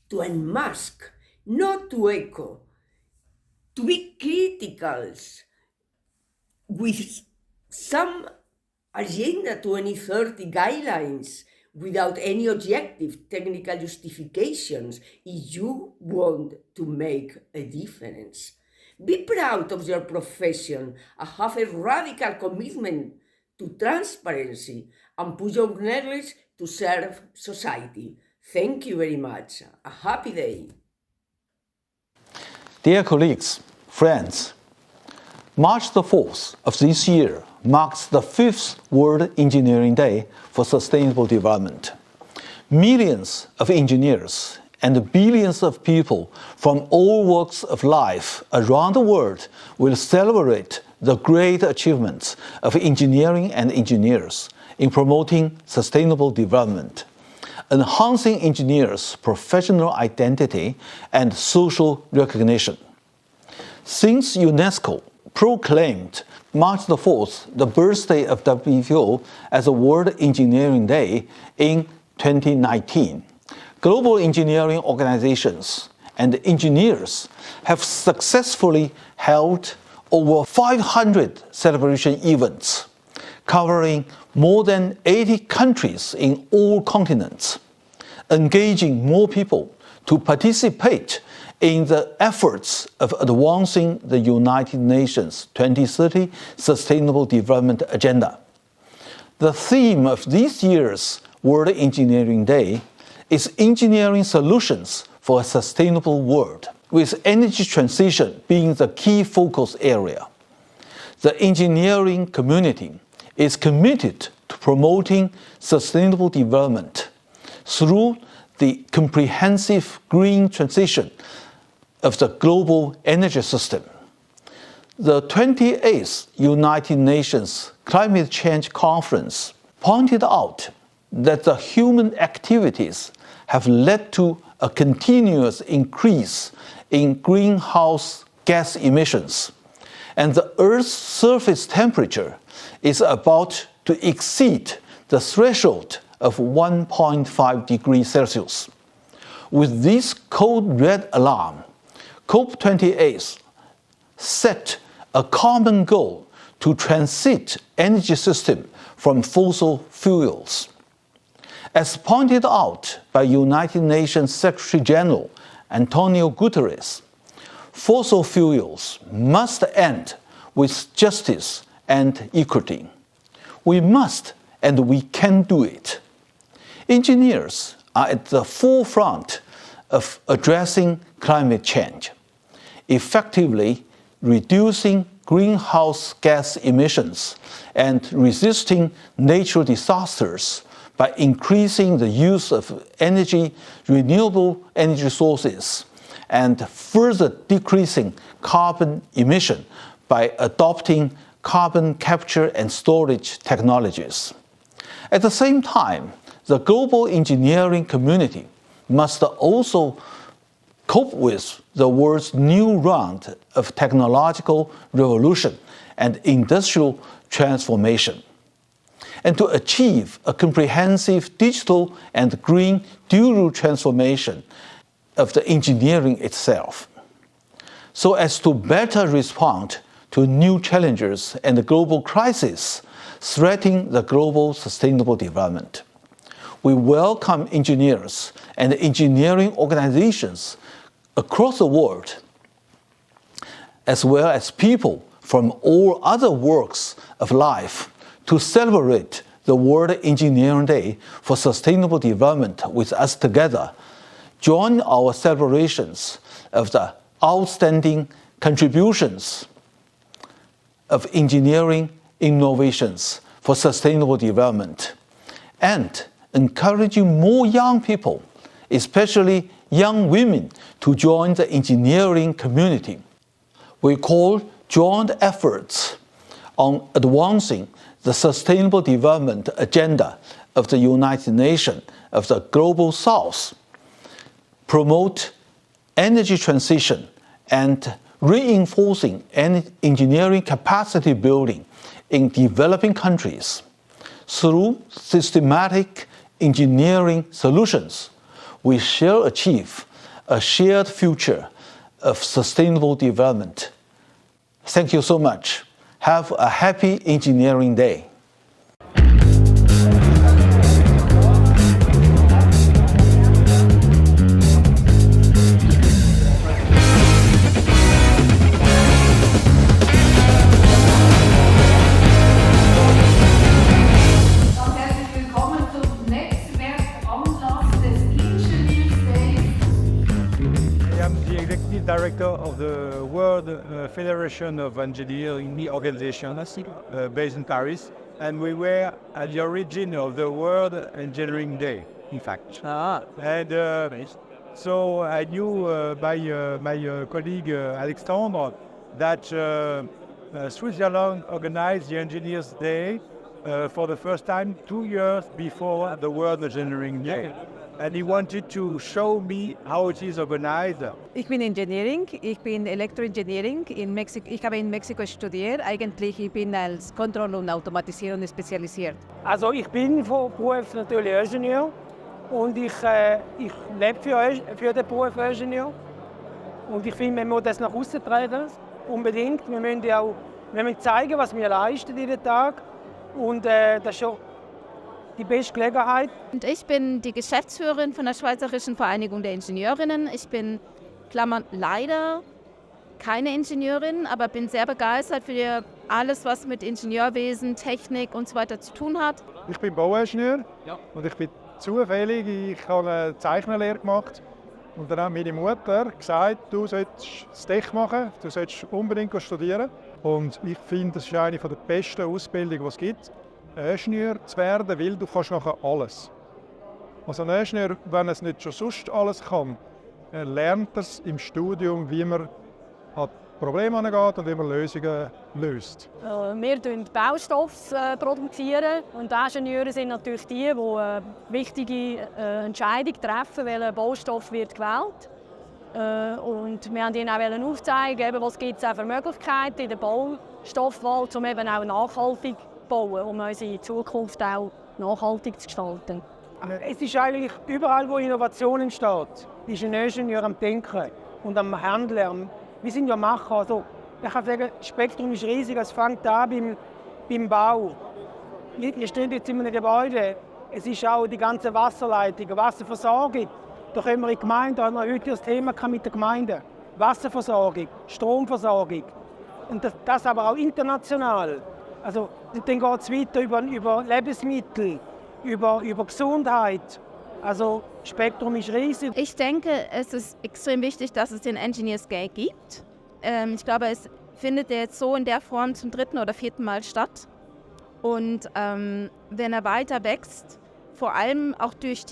to unmask, not to echo, to be critical with some Agenda 2030 guidelines without any objective technical justifications if you want to make a difference. Be proud of your profession and have a radical commitment to transparency and put your knowledge to serve society. Thank you very much. A happy day. Dear colleagues, friends, March the 4th of this year marks the 5th World Engineering Day for Sustainable Development. Millions of engineers and billions of people from all walks of life around the world will celebrate the great achievements of engineering and engineers in promoting sustainable development, enhancing engineers' professional identity and social recognition. Since UNESCO proclaimed March the 4th, the birthday of WFEO, as a World Engineering Day in 2019, global engineering organizations and engineers have successfully held over 500 celebration events, covering more than 80 countries in all continents, engaging more people to participate in the efforts of advancing the United Nations 2030 Sustainable Development Agenda. The theme of this year's World Engineering Day is Engineering Solutions for a Sustainable World, with energy transition being the key focus area. The engineering community is committed to promoting sustainable development through the comprehensive green transition of the global energy system. The 28th United Nations Climate Change Conference pointed out that the human activities have led to a continuous increase in greenhouse gas emissions, and the Earth's surface temperature is about to exceed the threshold of 1.5 degrees Celsius. With this code red alarm, COP28 set a common goal to transit energy system from fossil fuels. As pointed out by United Nations Secretary General Antonio Guterres, fossil fuels must end with justice and equity. We must and we can do it. Engineers are at the forefront of addressing climate change, effectively reducing greenhouse gas emissions and resisting natural disasters by increasing the use of renewable energy sources, and further decreasing carbon emission by adopting carbon capture and storage technologies. At the same time, the global engineering community must also cope with the world's new round of technological revolution and industrial transformation, and to achieve a comprehensive digital and green dual transformation of the engineering itself, so as to better respond to new challenges and global crises threatening the global sustainable development. We welcome engineers and engineering organizations across the world, as well as people from all other walks of life, to celebrate the World Engineering Day for Sustainable Development with us together. Join our celebrations of the outstanding contributions of engineering innovations for sustainable development, and encouraging more young people, especially young women, to join the engineering community. We call joint efforts on advancing the Sustainable Development Agenda of the United Nations of the Global South, promote energy transition and reinforcing engineering capacity building in developing countries. Through systematic engineering solutions, we shall achieve a shared future of sustainable development. Thank you so much. Have a happy Engineering Day. Director of the World Federation of Engineering Organizations based in Paris, and we were at the origin of the World Engineering Day, in fact. And so I knew by my colleague Alexandre that Switzerland organized the Engineers Day for the first time 2 years before the World Engineering Day. And he wanted to show me how it is organized. Ich bin Engineering, ich bin Elektroengineering in Mexiko. Ich habe in Mexiko studiert. Eigentlich ich bin als Kontrolle und Automatisierung spezialisiert. Also ich bin von Beruf natürlich Ingenieur und ich lebe für den Beruf Ingenieur. Und ich finde, wir müssen das nach außen tragen, unbedingt. Wir müssen zeigen, was wir leisten jeden Tag. Und das ist schon die beste Gelegenheit. Und ich bin die Geschäftsführerin von der Schweizerischen Vereinigung der Ingenieurinnen. Ich bin, Klammern, leider keine Ingenieurin, aber bin sehr begeistert für alles, was mit Ingenieurwesen, Technik und so weiter zu tun hat. Ich bin Bauingenieur und ich bin zufällig, ich habe eine Zeichnerlehre gemacht. Und dann hat meine Mutter gesagt, du sollst das Tech machen, du sollst unbedingt studieren. Und ich finde, das ist eine der besten Ausbildungen, die es gibt. Ingenieur zu werden, weil du kannst nachher alles. Also ein Ingenieur, wenn er es nicht schon sonst alles kann, lernt er es im Studium, wie man an Probleme angeht und wie man Lösungen löst. Wir produzieren Baustoffe und Ingenieure sind natürlich die wichtige Entscheidungen treffen, welcher Baustoff wird gewählt. Und wir wollten ihnen auch aufzeigen, was gibt es für Möglichkeiten in der Baustoffwahl, um eben auch nachhaltig bauen, um unsere Zukunft auch nachhaltig zu gestalten. Es ist eigentlich überall, wo Innovation entsteht, ist ein Ingenieur am Denken und am Handeln. Wir sind ja Macher. Also, ich kann sagen, das Spektrum ist riesig. Es fängt an beim Bau. Wir stehen jetzt in einem Gebäude. Es ist auch die ganze Wasserleitung, Wasserversorgung. Da können wir in die Gemeinde, da haben wir heute das Thema mit der Gemeinde. Wasserversorgung, Stromversorgung. Und das aber auch international. Also, dann geht es weiter über Lebensmittel, über Gesundheit. Also, das Spektrum ist riesig. Ich denke, es ist extrem wichtig, dass es den Engineers Day gibt. Ich glaube, es findet jetzt so in der Form zum 3. oder 4. Mal statt. Und wenn er weiter wächst, vor allem auch durch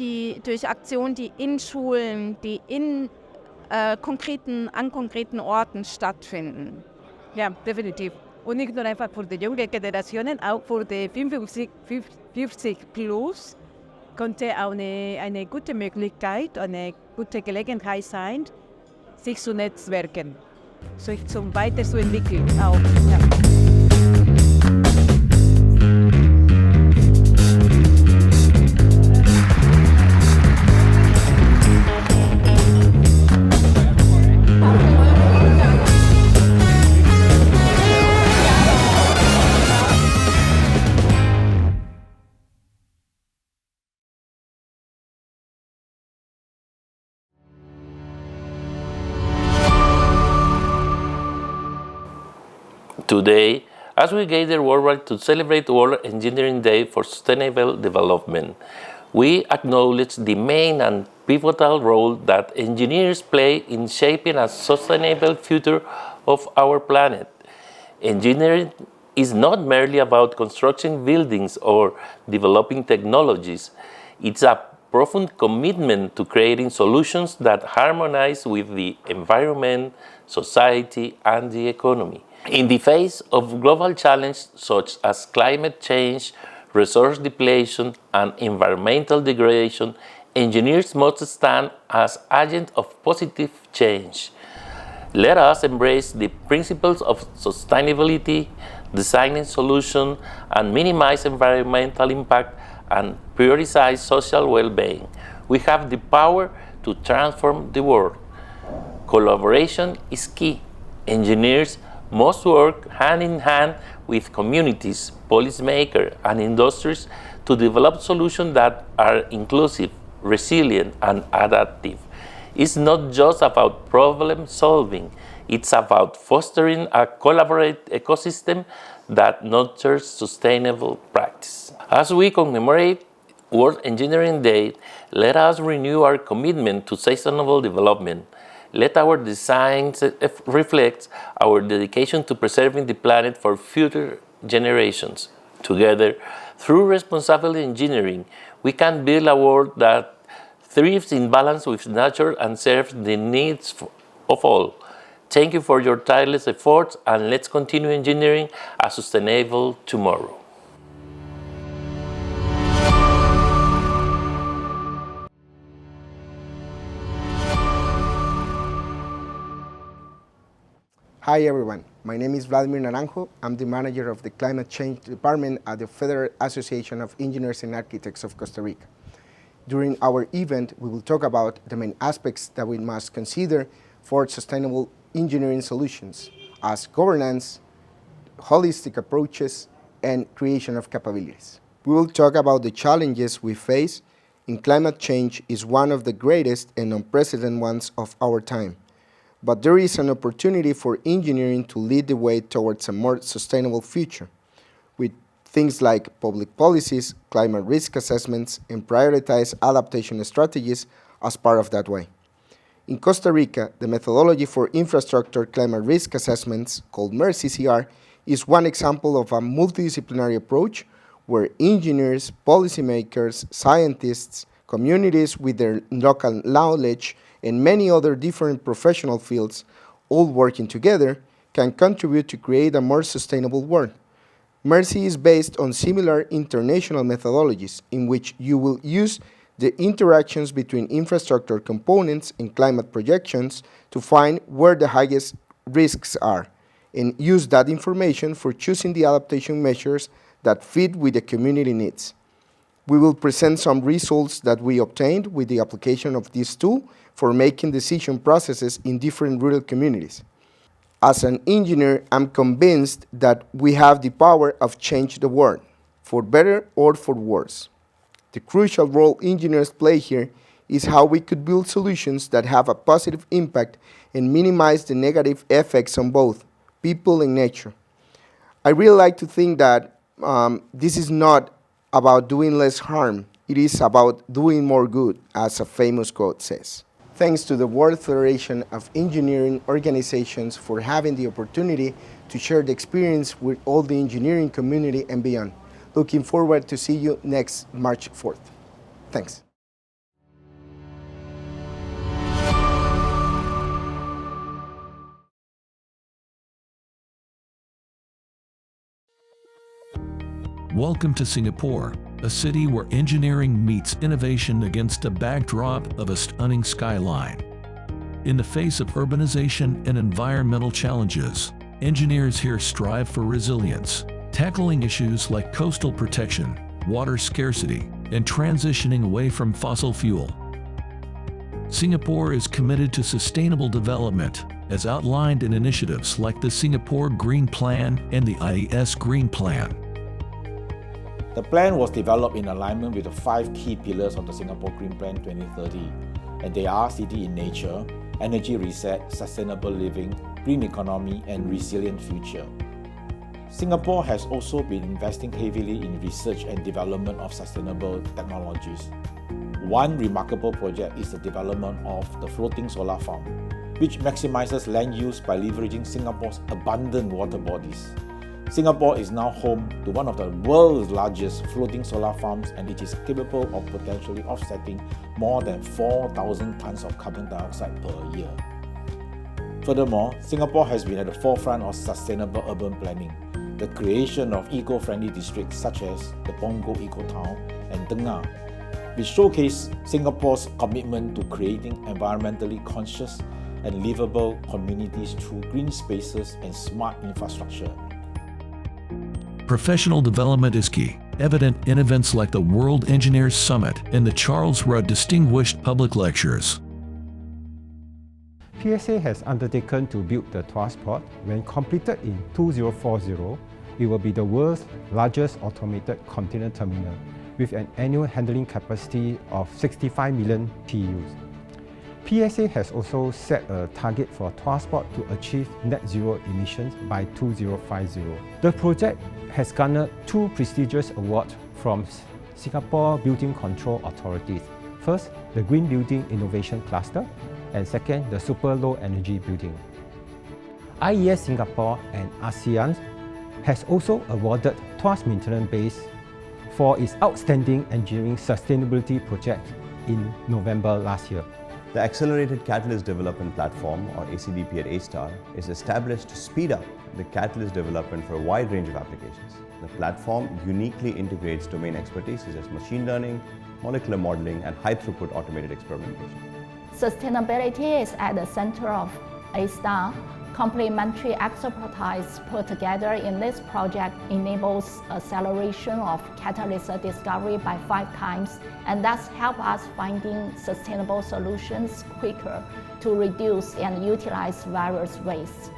Aktionen, die in Schulen, die an konkreten Orten stattfinden. Ja, definitiv. Und nicht nur einfach für die jungen Generationen, auch für die 50 plus könnte auch eine gute Möglichkeit, eine gute Gelegenheit sein, sich zu netzwerken, sich zum Weiterzuentwickeln auch. Ja. Today, as we gather worldwide to celebrate World Engineering Day for Sustainable Development, we acknowledge the main and pivotal role that engineers play in shaping a sustainable future of our planet. Engineering is not merely about constructing buildings or developing technologies. It's a profound commitment to creating solutions that harmonize with the environment, society, and the economy. In the face of global challenges such as climate change, resource depletion, and environmental degradation, engineers must stand as agents of positive change. Let us embrace the principles of sustainability, designing solutions, and minimize environmental impact, and prioritize social well-being. We have the power to transform the world. Collaboration is key. Engineers must work hand in hand with communities, policymakers, and industries to develop solutions that are inclusive, resilient, and adaptive. It's not just about problem solving, it's about fostering a collaborative ecosystem that nurtures sustainable practice. As we commemorate World Engineering Day, let us renew our commitment to sustainable development. Let our designs reflect our dedication to preserving the planet for future generations. Together, through responsible engineering, we can build a world that thrives in balance with nature and serves the needs of all. Thank you for your tireless efforts, and let's continue engineering a sustainable tomorrow. Hi everyone, my name is Vladimir Naranjo. I'm the manager of the Climate Change Department at the Federal Association of Engineers and Architects of Costa Rica. During our event, we will talk about the main aspects that we must consider for sustainable engineering solutions, as governance, holistic approaches, and creation of capabilities. We will talk about the challenges we face in climate change is one of the greatest and unprecedented ones of our time. But there is an opportunity for engineering to lead the way towards a more sustainable future, with things like public policies, climate risk assessments, and prioritized adaptation strategies as part of that way. In Costa Rica, the methodology for infrastructure climate risk assessments, called MERCCR, is one example of a multidisciplinary approach where engineers, policymakers, scientists, communities with their local knowledge, and many other different professional fields, all working together, can contribute to create a more sustainable world. MERCCR is based on similar international methodologies in which you will use the interactions between infrastructure components and climate projections to find where the highest risks are, and use that information for choosing the adaptation measures that fit with the community needs. We will present some results that we obtained with the application of this tool for making decision processes in different rural communities. As an engineer, I'm convinced that we have the power of change the world, for better or for worse. The crucial role engineers play here is how we could build solutions that have a positive impact and minimize the negative effects on both people and nature. I really like to think that this is not about doing less harm, it is about doing more good, as a famous quote says. Thanks to the World Federation of Engineering Organizations for having the opportunity to share the experience with all the engineering community and beyond. Looking forward to see you next March 4th. Thanks. Welcome to Singapore, a city where engineering meets innovation against a backdrop of a stunning skyline. In the face of urbanization and environmental challenges, engineers here strive for resilience, tackling issues like coastal protection, water scarcity, and transitioning away from fossil fuel. Singapore is committed to sustainable development, as outlined in initiatives like the Singapore Green Plan and the IES Green Plan. The plan was developed in alignment with the 5 key pillars of the Singapore Green Plan 2030, and they are city in nature, energy reset, sustainable living, green economy, and resilient future. Singapore has also been investing heavily in research and development of sustainable technologies. One remarkable project is the development of the floating solar farm, which maximizes land use by leveraging Singapore's abundant water bodies. Singapore is now home to one of the world's largest floating solar farms, and it is capable of potentially offsetting more than 4,000 tons of carbon dioxide per year. Furthermore, Singapore has been at the forefront of sustainable urban planning. The creation of eco-friendly districts such as the Punggol Eco-Town and Tengah, which showcase Singapore's commitment to creating environmentally conscious and livable communities through green spaces and smart infrastructure. Professional development is key, evident in events like the World Engineers Summit and the Charles Rudd Distinguished Public Lectures. PSA has undertaken to build the Tuas port. When completed in 2040, it will be the world's largest automated container terminal with an annual handling capacity of 65 million TEUs. PSA has also set a target for Tuas port to achieve net zero emissions by 2050. The project has garnered 2 prestigious awards from Singapore Building Control Authorities. First, the Green Building Innovation Cluster, and second, the Super Low Energy Building. IES Singapore and ASEAN has also awarded Tuas Maintenance Base for its outstanding engineering sustainability project in November last year. The Accelerated Catalyst Development Platform, or ACDP at A-STAR, is established to speed up the catalyst development for a wide range of applications. The platform uniquely integrates domain expertise such as machine learning, molecular modeling, and high-throughput automated experimentation. Sustainability is at the center of A-STAR. Complementary expertise put together in this project enables acceleration of catalyst discovery by 5 times, and thus help us finding sustainable solutions quicker to reduce and utilize various wastes.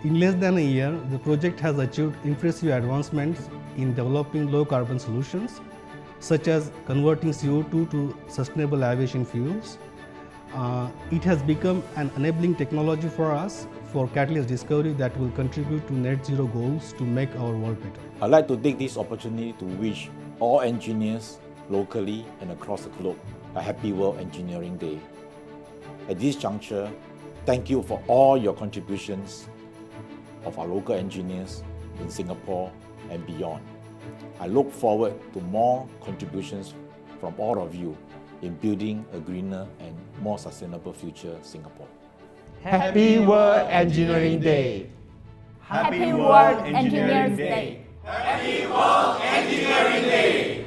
In less than a year, the project has achieved impressive advancements in developing low-carbon solutions, such as converting CO2 to sustainable aviation fuels. It has become an enabling technology for us for catalyst discovery that will contribute to net zero goals to make our world better. I'd like to take this opportunity to wish all engineers locally and across the globe a happy World Engineering Day. At this juncture, thank you for all your contributions of our local engineers in Singapore and beyond. I look forward to more contributions from all of you in building a greener and more sustainable future Singapore. Happy World Engineering Day! Happy World Engineering Day! Happy World Engineering Day!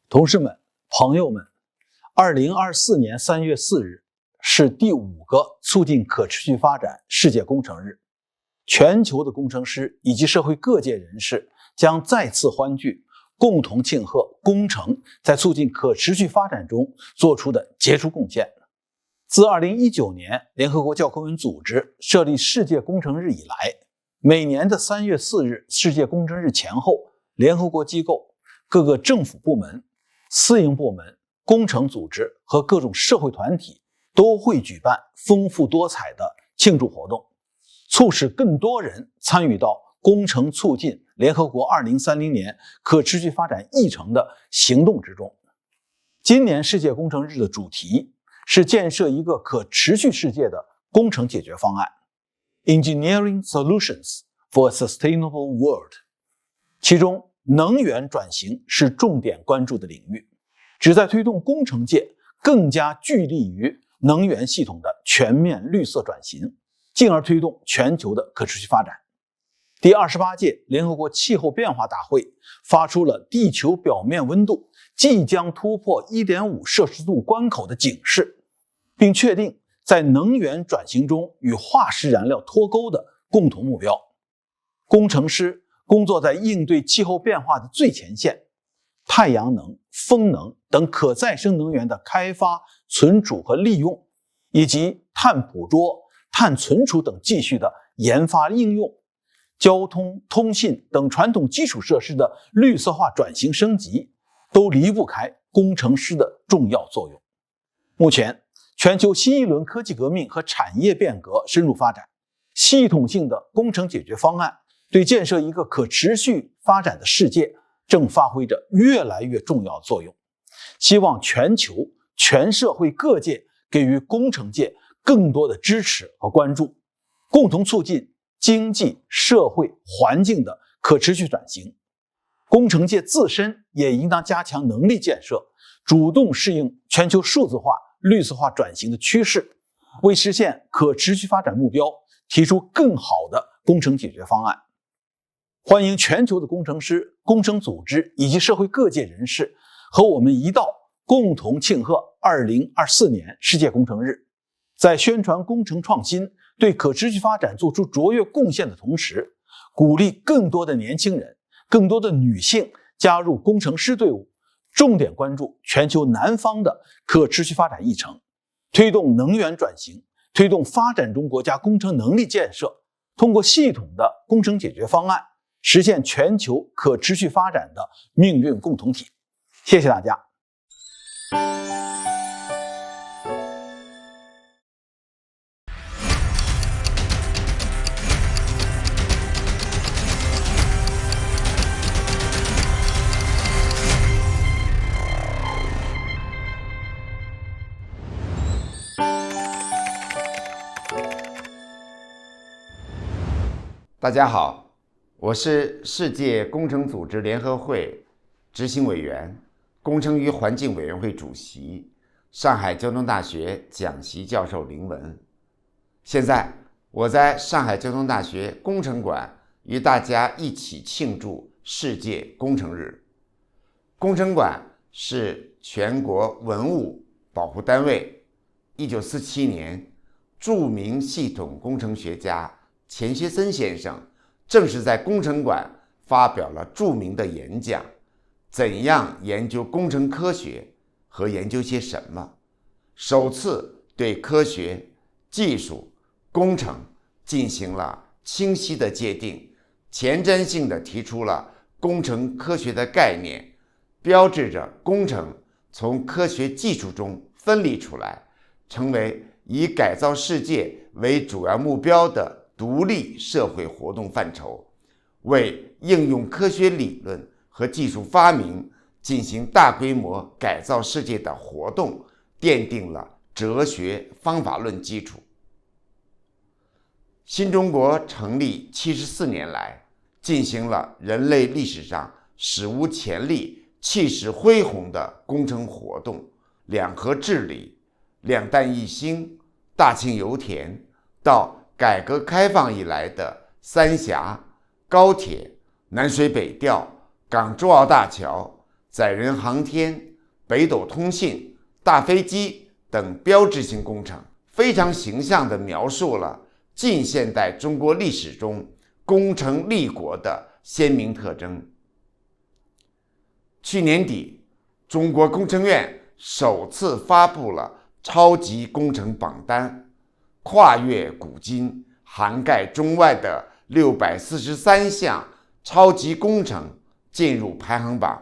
同事们、朋友们，2024年3月4日是第5个促进可持续发展世界工程日。全球的工程师以及社会各界人士将再次欢聚，共同庆贺工程在促进可持续发展中做出的杰出贡献。自2019年联合国教科文组织设立世界工程日以来，每年的3月4日世界工程日前后，联合国机构、各个政府部门、私营部门、工程组织和各种社会团体都会举办丰富多彩的庆祝活动，促使更多人参与到工程促进联合国2030年可持续发展议程的行动之中。今年世界工程日的主题是建设一个可持续世界的工程解决方案。Engineering Solutions for a Sustainable World。其中，能源转型是重点关注的领域，旨在推动工程界更加聚力于能源系统的全面绿色转型，进而推动全球的可持续发展。第28届联合国气候变化大会发出了地球表面温度即将突破 1.5 摄氏度关口的警示，并确定在能源转型中与化石燃料脱钩的共同目标。工程师工作在应对气候变化的最前线，太阳能、风能等可再生能源的开发、存储和利用，以及碳捕捉、碳存储等技术的研发应用，交通、通信等传统基础设施的绿色化转型升级，都离不开工程师的重要作用。目前，全球新一轮科技革命和产业变革深入发展，系统性的工程解决方案对建设一个可持续发展的世界正发挥着越来越重要的作用。希望全球全社会各界给予工程界更多的支持和关注，共同促进经济、社会、环境的可持续转型。工程界自身也应当加强能力建设，主动适应全球数字化、绿色化转型的趋势，为实现可持续发展目标提出更好的工程解决方案。欢迎全球的工程师、工程组织以及社会各界人士和我们一道共同庆贺2024年世界工程日。在宣传工程创新、对可持续发展做出卓越贡献的同时，鼓励更多的年轻人、更多的女性加入工程师队伍，重点关注全球南方的可持续发展议程，推动能源转型，推动发展中国家工程能力建设，通过系统的工程解决方案，实现全球可持续发展的命运共同体。谢谢大家。大家好，我是世界工程组织联合会执行委员、工程与环境委员会主席、上海交通大学讲席教授林文。现在我在上海交通大学工程馆与大家一起庆祝世界工程日。工程馆是全国文物保护单位。1947年，著名系统工程学家钱学森先生正是在工程馆发表了著名的演讲《怎样研究工程科学和研究些什么》，首次对科学、技术、工程进行了清晰的界定，前瞻性地提出了工程科学的概念，标志着工程从科学技术中分离出来，成为以改造世界为主要目标的独立社会活动范畴，为应用科学理论和技术发明进行大规模改造世界的活动奠定了哲学方法论基础。新中国成立74年来，进行了人类历史上史无前例、气势恢宏的工程活动，两河治理、两弹一星、大庆油田，到改革开放以来的三峡、高铁、南水北调、港珠澳大桥、载人航天、北斗通信、大飞机等标志性工程，非常形象地描述了近现代中国历史中工程立国的鲜明特征。去年底，中国工程院首次发布了超级工程榜单，跨越古今，涵盖中外的643项超级工程进入排行榜，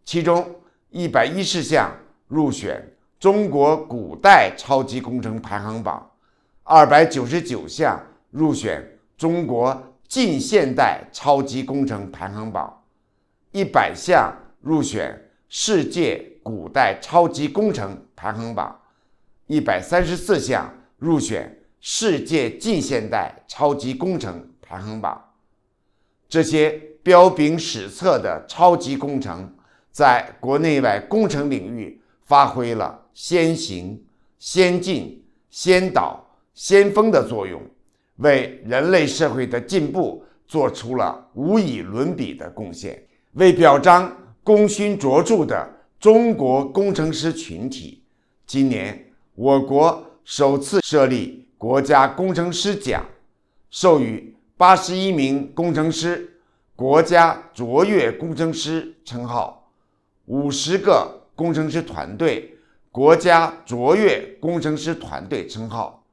其中110项入选中国古代超级工程排行榜，299项入选中国近现代超级工程排行榜，100项入选世界古代超级工程排行榜，134项入选世界近现代超级工程排行榜。这些彪炳史册的超级工程在国内外工程领域发挥了先行、先进、先导、先锋的作用，为人类社会的进步做出了无以伦比的贡献。为表彰功勋卓著的中国工程师群体，今年我国首次设立国家工程师奖，授予81名工程师国家卓越工程师称号，50个工程师团队国家卓越工程师团队称号。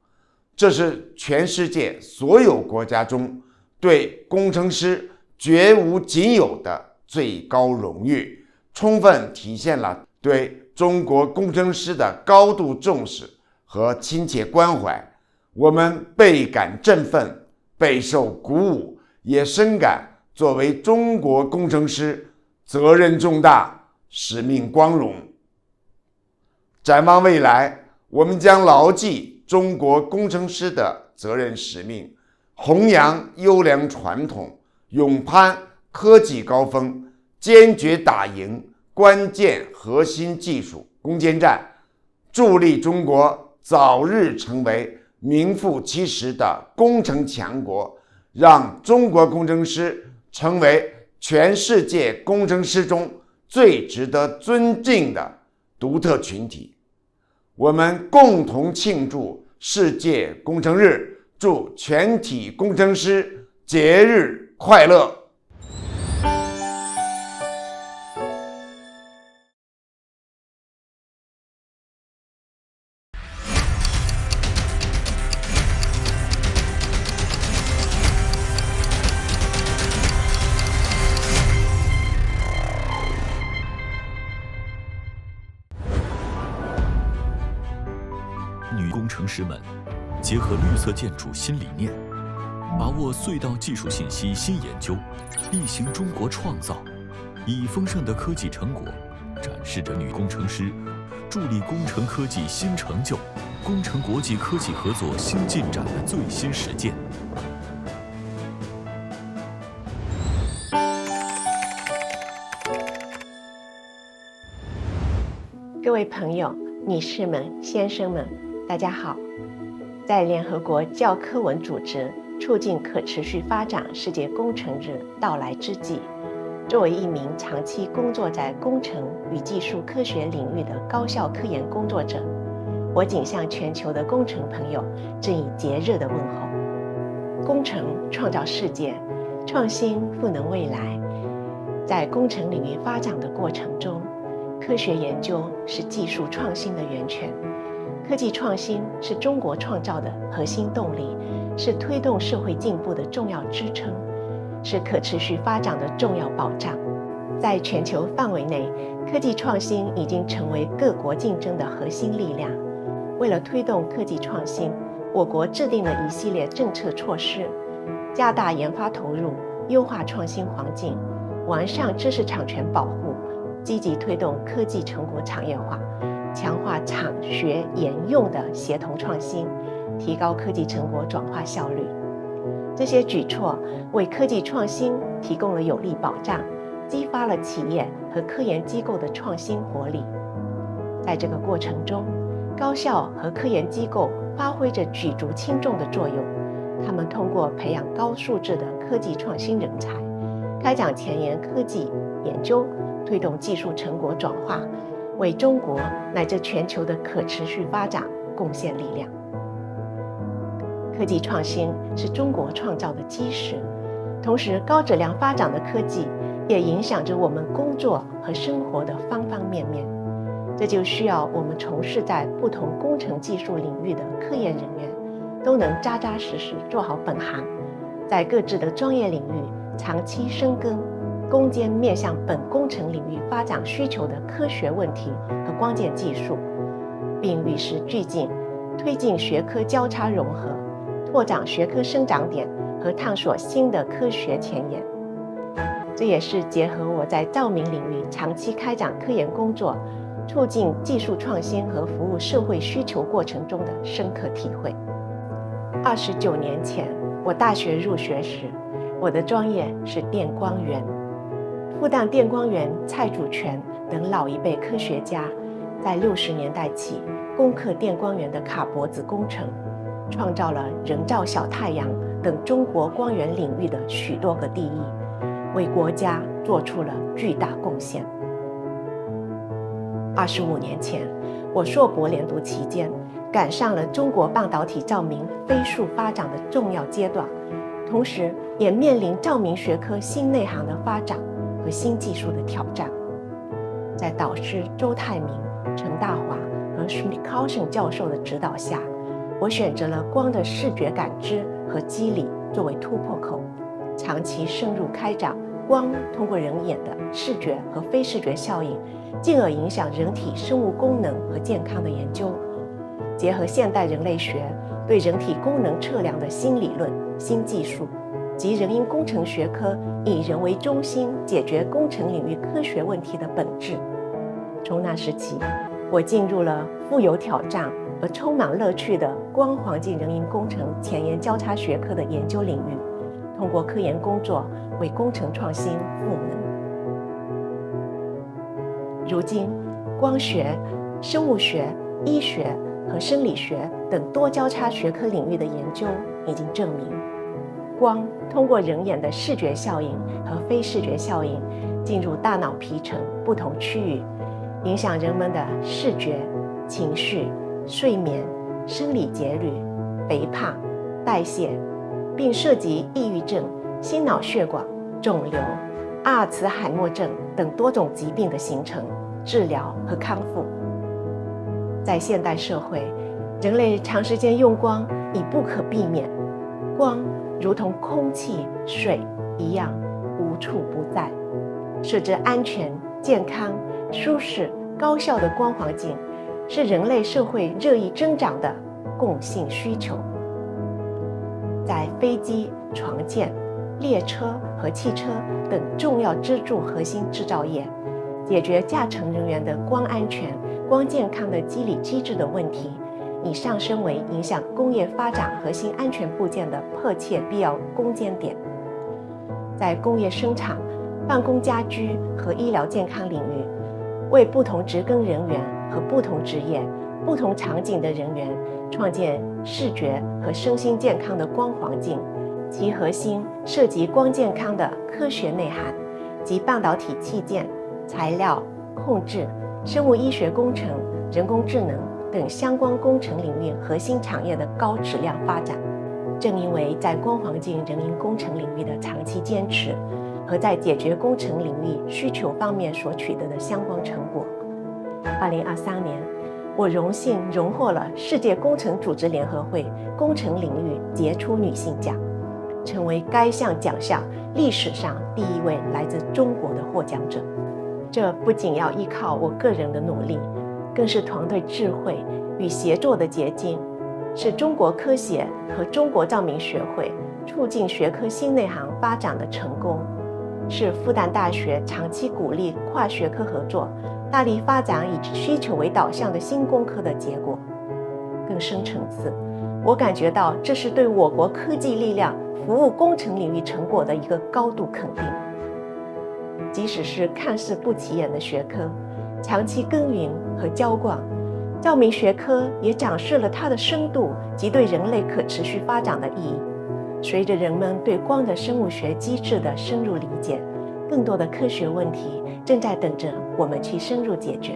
这是全世界所有国家中对工程师绝无仅有的最高荣誉，充分体现了对中国工程师的高度重视和亲切关怀。我们倍感振奋，备受鼓舞，也深感作为中国工程师责任重大，使命光荣。展望未来，我们将牢记中国工程师的责任使命，弘扬优良传统，勇攀科技高峰，坚决打赢关键核心技术攻坚战，助力中国早日成为名副其实的工程强国，让中国工程师成为全世界工程师中最值得尊敬的独特群体。我们共同庆祝世界工程日，祝全体工程师节日快乐！女工程师们结合绿色建筑新理念，把握隧道技术信息新研究，力行中国创造，以丰盛的科技成果展示着女工程师助力工程科技新成就、工程国际科技合作新进展的最新实践。各位朋友、女士们、先生们，大家好。在联合国教科文组织促进可持续发展世界工程日到来之际，作为一名长期工作在工程与技术科学领域的高效科研工作者，我谨向全球的工程朋友致以节日的问候。工程创造世界，创新赋能未来。在工程领域发展的过程中，科学研究是技术创新的源泉，科技创新是中国创造的核心动力，是推动社会进步的重要支撑，是可持续发展的重要保障。在全球范围内，科技创新已经成为各国竞争的核心力量。为了推动科技创新，我国制定了一系列政策措施，加大研发投入，优化创新环境，完善知识产权保护，积极推动科技成果产业化，强化产学研用的协同创新，提高科技成果转化效率。这些举措为科技创新提供了有力保障，激发了企业和科研机构的创新活力。在这个过程中，高校和科研机构发挥着举足轻重的作用，他们通过培养高素质的科技创新人才，开展前沿科技研究，推动技术成果转化，为中国乃至全球的可持续发展贡献力量。科技创新是中国创造的基石，同时高质量发展的科技也影响着我们工作和生活的方方面面。这就需要我们从事在不同工程技术领域的科研人员都能扎扎实实做好本行，在各自的专业领域长期深耕，攻坚面向本工程领域发展需求的科学问题和关键技术，并与时俱进，推进学科交叉融合，拓展学科生长点和探索新的科学前沿。这也是结合我在照明领域长期开展科研工作，促进技术创新和服务社会需求过程中的深刻体会。29年前，我大学入学时，我的专业是电光源。复旦电光源蔡主全等老一辈科学家，在60年代起攻克电光源的卡脖子工程，创造了人造小太阳等中国光源领域的许多个第一，为国家做出了巨大贡献。25年前，我硕博连读期间，赶上了中国半导体照明飞速发展的重要阶段，同时也面临照明学科新内行的发展和新技术的挑战。在导师周泰明、陈大华和 Coughlin 教授的指导下，我选择了光的视觉感知和机理作为突破口，长期深入开展光通过人眼的视觉和非视觉效应，进而影响人体生物功能和健康的研究，结合现代人类学对人体功能测量的新理论、新技术及人因工程学科以人为中心解决工程领域科学问题的本质。从那时起，我进入了富有挑战而充满乐趣的光环境人因工程前沿交叉学科的研究领域，通过科研工作为工程创新赋能。如今，光学、生物学、医学和生理学等多交叉学科领域的研究已经证明，光通过人眼的视觉效应和非视觉效应进入大脑皮层不同区域，影响人们的视觉、情绪、睡眠、生理节律、肥胖、代谢，并涉及抑郁症、心脑血管、肿瘤、阿尔茨海默症等多种疾病的形成、治疗和康复。在现代社会，人类长时间用光已不可避免，光如同空气、水一样无处不在。设置安全、健康、舒适、高效的光环境，是人类社会日益增长的共性需求。在飞机、船舰、列车和汽车等重要支柱核心制造业，解决驾乘人员的光安全、光健康的机理机制的问题，已上升为影响工业发展核心安全部件的迫切必要攻坚点。在工业生产、办公家居和医疗健康领域，为不同职工人员和不同职业、不同场景的人员创建视觉和身心健康的光环境，其核心涉及光健康的科学内涵及半导体器件、材料、控制、生物医学工程、人工智能等相关工程领域核心产业的高质量发展。正因为在光环境人因工程领域的长期坚持和在解决工程领域需求方面所取得的相关成果，2023年，我荣幸荣获了世界工程组织联合会工程领域杰出女性奖，成为该项奖项历史上第一位来自中国的获奖者。这不仅要依靠我个人的努力，更是团队智慧与协作的结晶，是中国科协和中国照明学会促进学科新内行发展的成功，是复旦大学长期鼓励跨学科合作，大力发展以需求为导向的新工科的结果。更深层次，我感觉到这是对我国科技力量服务工程领域成果的一个高度肯定。即使是看似不起眼的学科，长期耕耘和浇灌，照明学科也展示了它的深度及对人类可持续发展的意义。随着人们对光的生物学机制的深入理解，更多的科学问题正在等着我们去深入解决。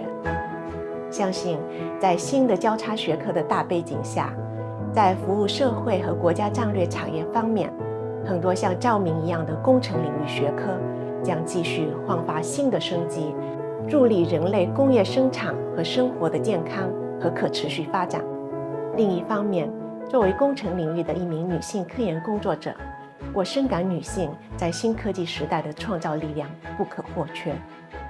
相信在新的交叉学科的大背景下，在服务社会和国家战略产业方面，很多像照明一样的工程领域学科将继续焕发新的生机，助力人类工业生产和生活的健康和可持续发展。另一方面，作为工程领域的一名女性科研工作者，我深感女性在新科技时代的创造力量不可或缺，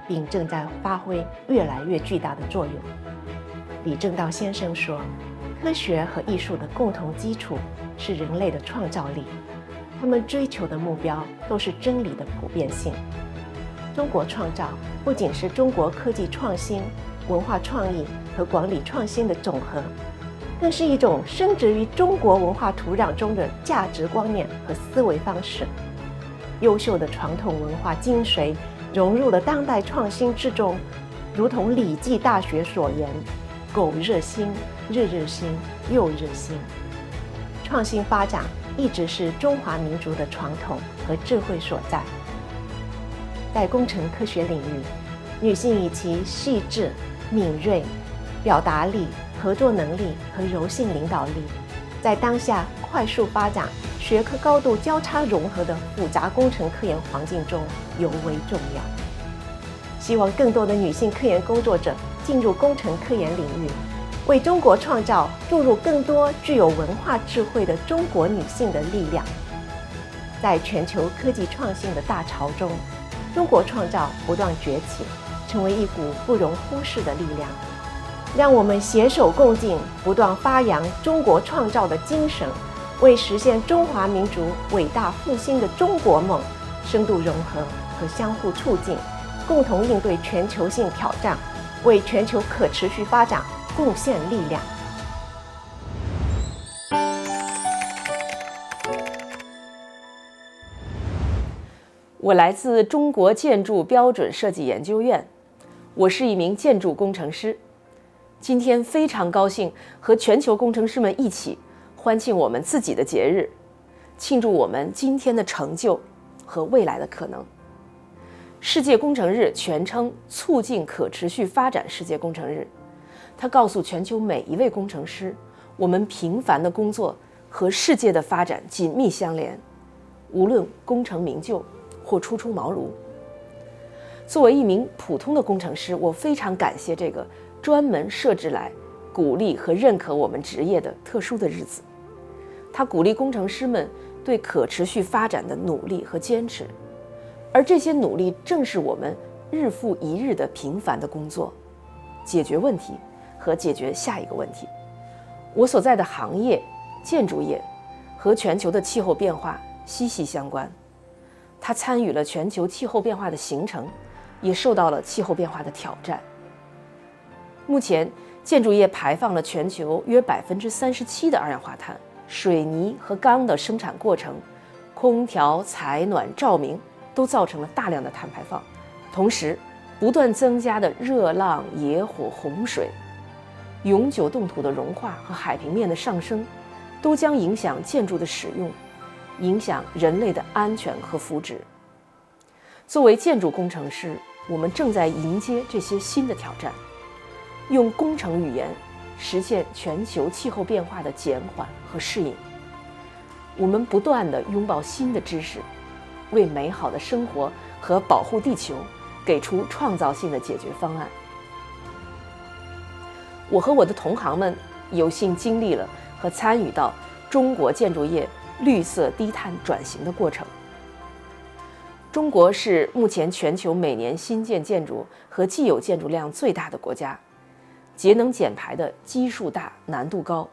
并正在发挥越来越巨大的作用。李政道先生说，科学和艺术的共同基础是人类的创造力，他们追求的目标都是真理的普遍性。中国创造不仅是中国科技创新、文化创意和管理创新的总和，更是一种深植于中国文化土壤中的价值观念和思维方式。优秀的传统文化精髓融入了当代创新之中，如同《礼记·大学》所言：“苟日新，日日新，又日新。”创新发展一直是中华民族的传统和智慧所在。在工程科学领域，女性以其细致、敏锐、表达力、合作能力和柔性领导力，在当下快速发展、学科高度交叉融合的复杂工程科研环境中尤为重要。希望更多的女性科研工作者进入工程科研领域，为中国创造注入更多具有文化智慧的中国女性的力量。在全球科技创新的大潮中，中国创造不断崛起，成为一股不容忽视的力量。让我们携手共进，不断发扬中国创造的精神，为实现中华民族伟大复兴的中国梦深度融合和相互促进，共同应对全球性挑战，为全球可持续发展贡献力量。我来自中国建筑标准设计研究院，我是一名建筑工程师。今天非常高兴和全球工程师们一起欢庆我们自己的节日，庆祝我们今天的成就和未来的可能。世界工程日全称促进可持续发展世界工程日，它告诉全球每一位工程师，我们平凡的工作和世界的发展紧密相连，无论功成名就或初出茅庐。作为一名普通的工程师，我非常感谢这个专门设置来鼓励和认可我们职业的特殊的日子。它鼓励工程师们对可持续发展的努力和坚持，而这些努力正是我们日复一日的平凡的工作，解决问题和解决下一个问题。我所在的行业建筑业和全球的气候变化息息相关，它参与了全球气候变化的形成，也受到了气候变化的挑战。目前，建筑业排放了全球约37%的二氧化碳，水泥和钢的生产过程、空调、采暖、照明都造成了大量的碳排放。同时，不断增加的热浪、野火、洪水、永久冻土的融化和海平面的上升，都将影响建筑的使用，影响人类的安全和福祉。作为建筑工程师，我们正在迎接这些新的挑战，用工程语言实现全球气候变化的减缓和适应。我们不断地拥抱新的知识，为美好的生活和保护地球给出创造性的解决方案。我和我的同行们有幸经历了和参与到中国建筑业绿色低碳转型的过程。中国是目前全球每年新建建筑和既有建筑量最大的国家，节能减排的基数大、难度高。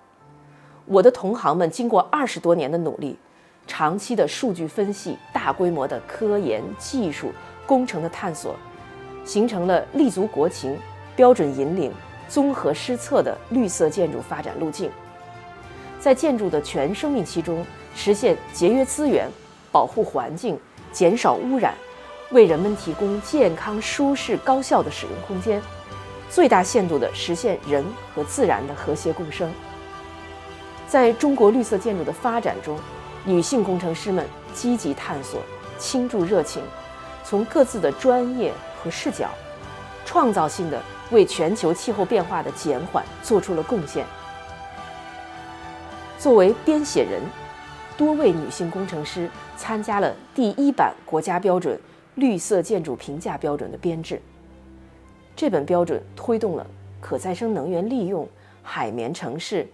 我的同行们经过20多年的努力，长期的数据分析、大规模的科研、技术、工程的探索，形成了立足国情、标准引领、综合施策的绿色建筑发展路径。在建筑的全生命期中，实现节约资源、保护环境、减少污染，为人们提供健康、舒适、高效的使用空间，最大限度地实现人和自然的和谐共生。在中国绿色建筑的发展中，女性工程师们积极探索，倾注热情，从各自的专业和视角，创造性地为全球气候变化的减缓做出了贡献。作为编写人，多位女性工程师参加了第1版国家标准绿色建筑评价标准的编制。这本标准推动了可再生能源利用、海绵城市、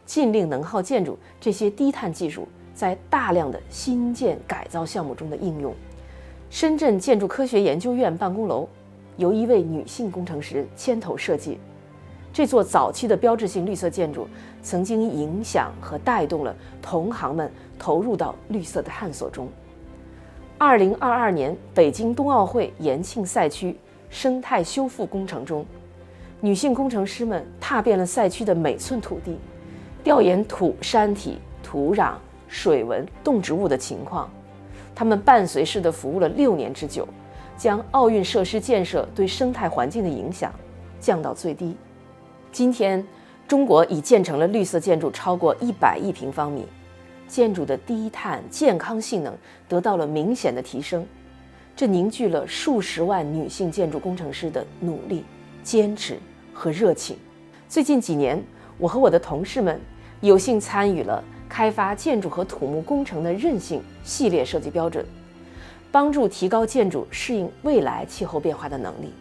近令能耗建筑这些低碳技术在大量的新建改造项目中的应用。深圳建筑科学研究院办公楼由一位女性工程师牵头设计。这座早期的标志性绿色建筑曾经影响和带动了同行们投入到绿色的探索中。2022年北京冬奥会延庆赛区生态修复工程中，女性工程师们踏遍了赛区的每寸土地，调研土山体、土壤、水文、动植物的情况。他们伴随式的服务了6年之久，将奥运设施建设对生态环境的影响降到最低。今天，中国已建成了绿色建筑超过100亿平方米，建筑的低碳健康性能得到了明显的提升。这凝聚了数十万女性建筑工程师的努力、坚持和热情。最近几年，我和我的同事们有幸参与了开发建筑和土木工程的韧性系列设计标准，帮助提高建筑适应未来气候变化的能力。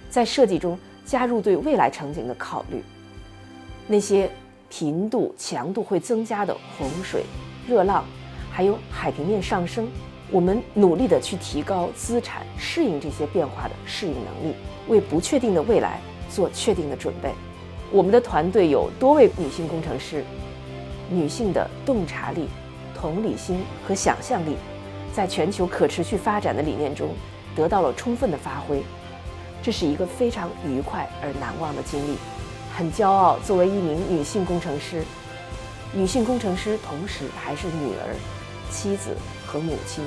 在设计中加入对未来场景的考虑，那些频度、强度会增加的洪水、热浪，还有海平面上升，我们努力地去提高资产，适应这些变化的适应能力，为不确定的未来做确定的准备。我们的团队有多位女性工程师，女性的洞察力、同理心和想象力，在全球可持续发展的理念中得到了充分的发挥。这是一个非常愉快而难忘的经历，很骄傲作为一名女性工程师。女性工程师同时还是女儿、妻子和母亲。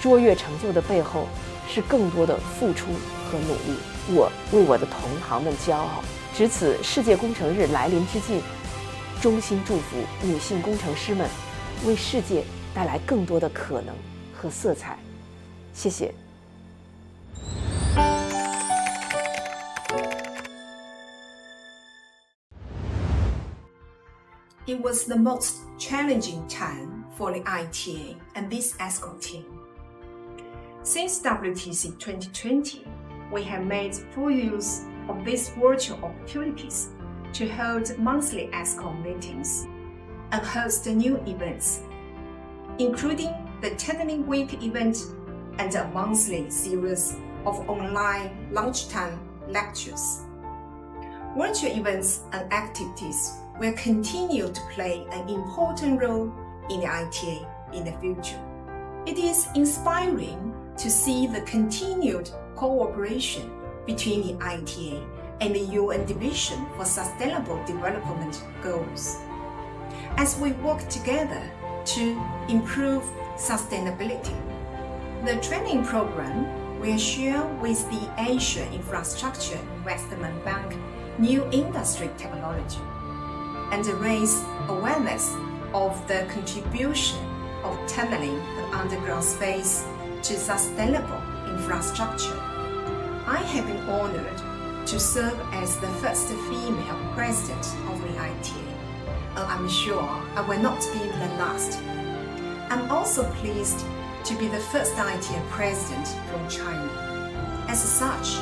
卓越成就的背后是更多的付出和努力。我为我的同行们骄傲。值此世界工程日来临之际，衷心祝福女性工程师们为世界带来更多的可能和色彩。谢谢。It was the most challenging time for the ITA and this ESCO team. Since WTC 2020, we have made full use of these virtual opportunities to hold monthly ESCO meetings and host new events, including the Technic Week event and a monthly series of online lunchtime lectures. Virtual events and activities will continue to play an important role in the ITA in the future. It is inspiring to see the continued cooperation between the ITA and the UN Division for Sustainable Development Goals, as we work together to improve sustainability. The training program will share with the Asia Infrastructure Investment Bank new industry technology and raise awareness of the contribution of tunneling and underground space to sustainable infrastructure. I have been honored to serve as the first female president of the ITA, and I'm sure I will not be the last. I'm also pleased to be the first ITA president from China. As such,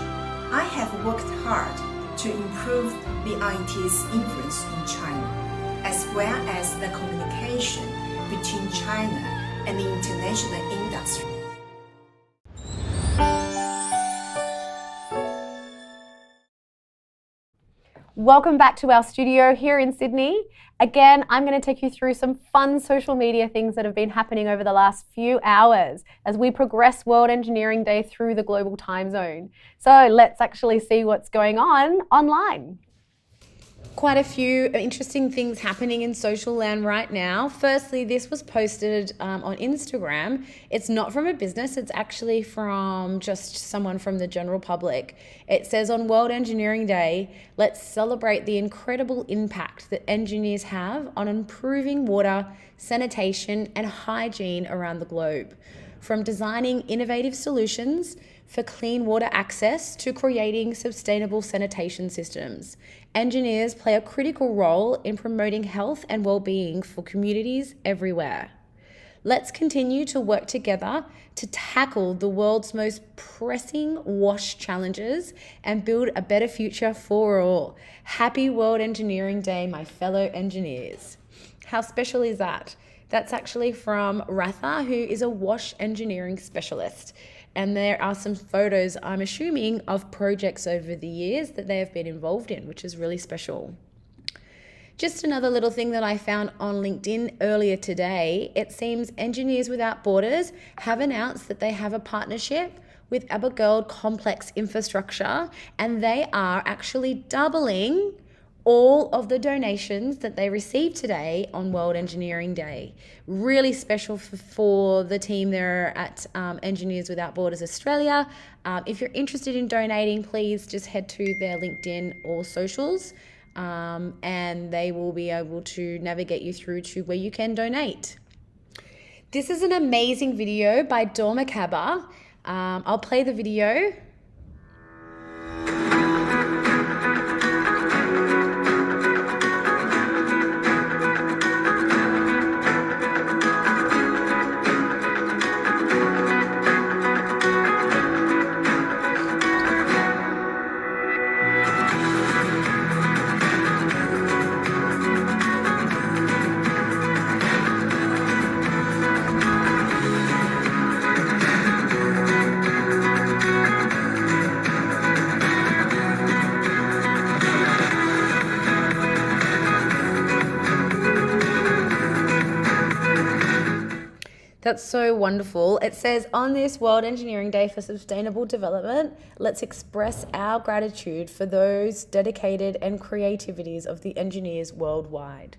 I have worked hard to improve the IT's influence in China, as well as the communication between China and the international industry. Welcome back to our studio here in Sydney. Again, I'm going to take you through some fun social media things that have been happening over the last few hours as we progress World Engineering Day through the global time zone. So let's actually see what's going on online. Quite a few interesting things happening in social land right now. Firstly, this was posted on Instagram. It's not from a business, it's actually from just someone from the general public. It says, on World Engineering Day, let's celebrate the incredible impact that engineers have on improving water, sanitation, and hygiene around the globe. From designing innovative solutions for clean water access to creating sustainable sanitation systems, engineers play a critical role in promoting health and well-being for communities everywhere. Let's continue to work together to tackle the world's most pressing WASH challenges and build a better future for all. Happy World Engineering Day, my fellow engineers. How special is that? That's actually from Ratha, who is a WASH engineering specialist. And there are some photos, I'm assuming, of projects over the years that they have been involved in, which is really special. Just another little thing that I found on LinkedIn earlier today. It seems Engineers Without Borders have announced that they have a partnership with Abergeld Complex Infrastructure, and they are actually doubling all of the donations that they received today on World Engineering Day. Really special for the team there at Engineers Without Borders Australia. If you're interested in donating, please just head to their LinkedIn or socials, and they will be able to navigate you through to where you can donate. This is an amazing video by Dorma Kaba. I'll play the video. That's so wonderful. It says, on this World Engineering Day for Sustainable Development, let's express our gratitude for those dedicated and creativities of the engineers worldwide.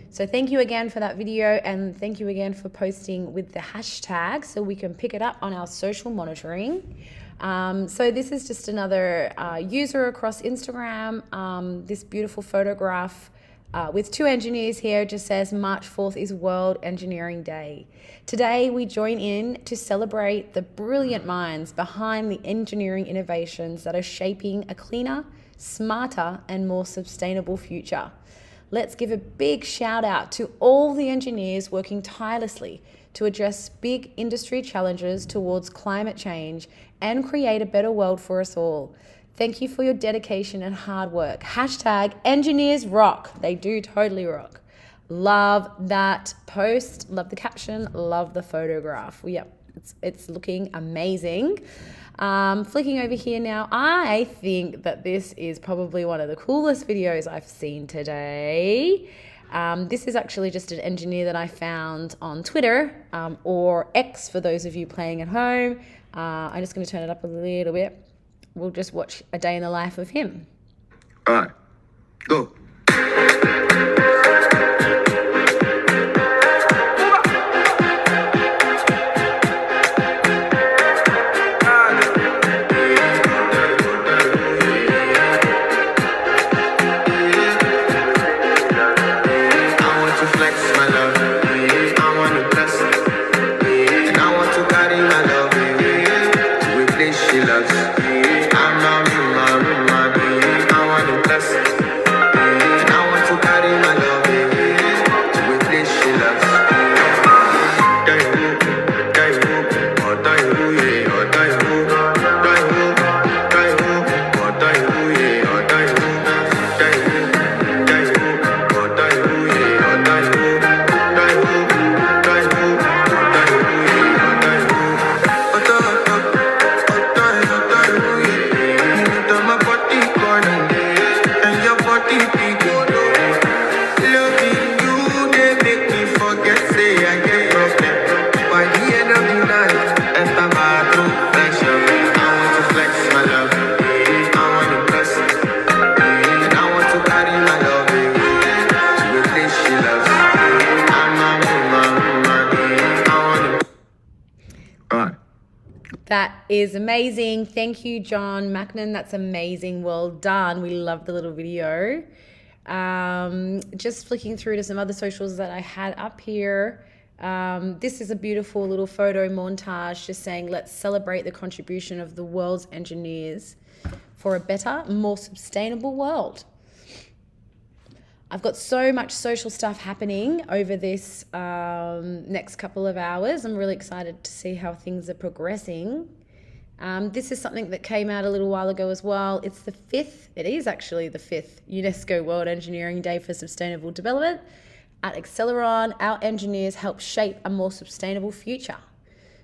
So thank you again for that video, and thank you again for posting with the hashtag so we can pick it up on our social monitoring. So this is just another user across Instagram. This beautiful photograph with two engineers here just says March 4th is World Engineering Day. Today we join in to celebrate the brilliant minds behind the engineering innovations that are shaping a cleaner, smarter and more sustainable future. Let's give a big shout out to all the engineers working tirelessly to address big industry challenges towards climate change and create a better world for us all. Thank you for your dedication and hard work. Hashtag engineers rock. They do totally rock. Love that post, love the caption, love the photograph. Yep, it's looking amazing. Flicking over here now, I think that this is probably one of the coolest videos I've seen today. This is actually just an engineer that I found on Twitter, or X for those of you playing at home. I'm just going to turn it up a little bit. We'll just watch a day in the life of him. All right, go. That is amazing. Thank you, John Macnan. That's amazing. Well done. We love the little video. Just flicking through to some other socials that I had up here. This is a beautiful little photo montage just saying, let's celebrate the contribution of the world's engineers for a better, more sustainable world. I've got so much social stuff happening over this next couple of hours. I'm really excited to see how things are progressing. This is something that came out a little while ago as well. It's the fifth, it is actually the 5th UNESCO World Engineering Day for Sustainable Development. At Acceleron, our engineers help shape a more sustainable future.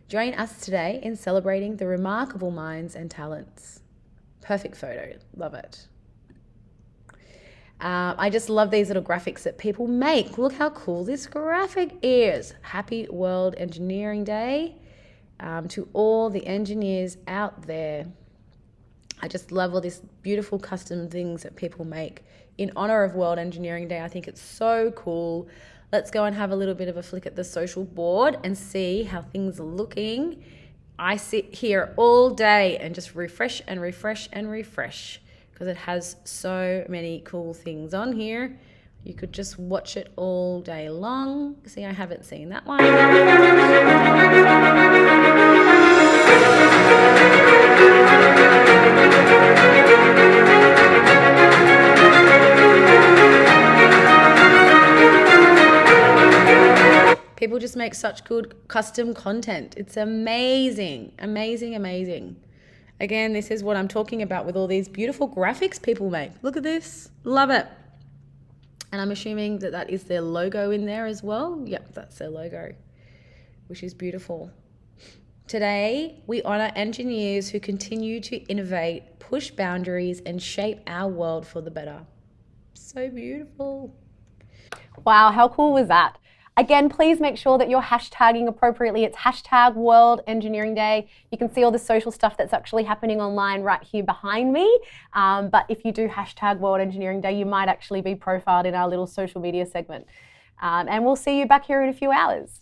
Join us today in celebrating the remarkable minds and talents. Perfect photo, love it. I just love these little graphics that people make. Look how cool this graphic is. Happy World Engineering Day to all the engineers out there. I just love all these beautiful custom things that people make. in honor of World Engineering Day. I think it's so cool. Let's go and have a little bit of a flick at the social board and see how things are looking. I sit here all day and just refresh and refresh and refresh because it has so many cool things on here. You could just watch it all day long. See, I haven't seen that one. People just make such good custom content. It's amazing, amazing, amazing. Again, this is what I'm talking about with all these beautiful graphics people make. Look at this, love it. And I'm assuming that that is their logo in there as well. Yep, that's their logo, which is beautiful. Today, we honor engineers who continue to innovate, push boundaries, and shape our world for the better. So beautiful. Wow, how cool was that? Again, please make sure that you're hashtagging appropriately. It's hashtag World Engineering Day. You can see all the social stuff that's actually happening online right here behind me. But if you do hashtag World Engineering Day, you might actually be profiled in our little social media segment. And we'll see you back here in a few hours.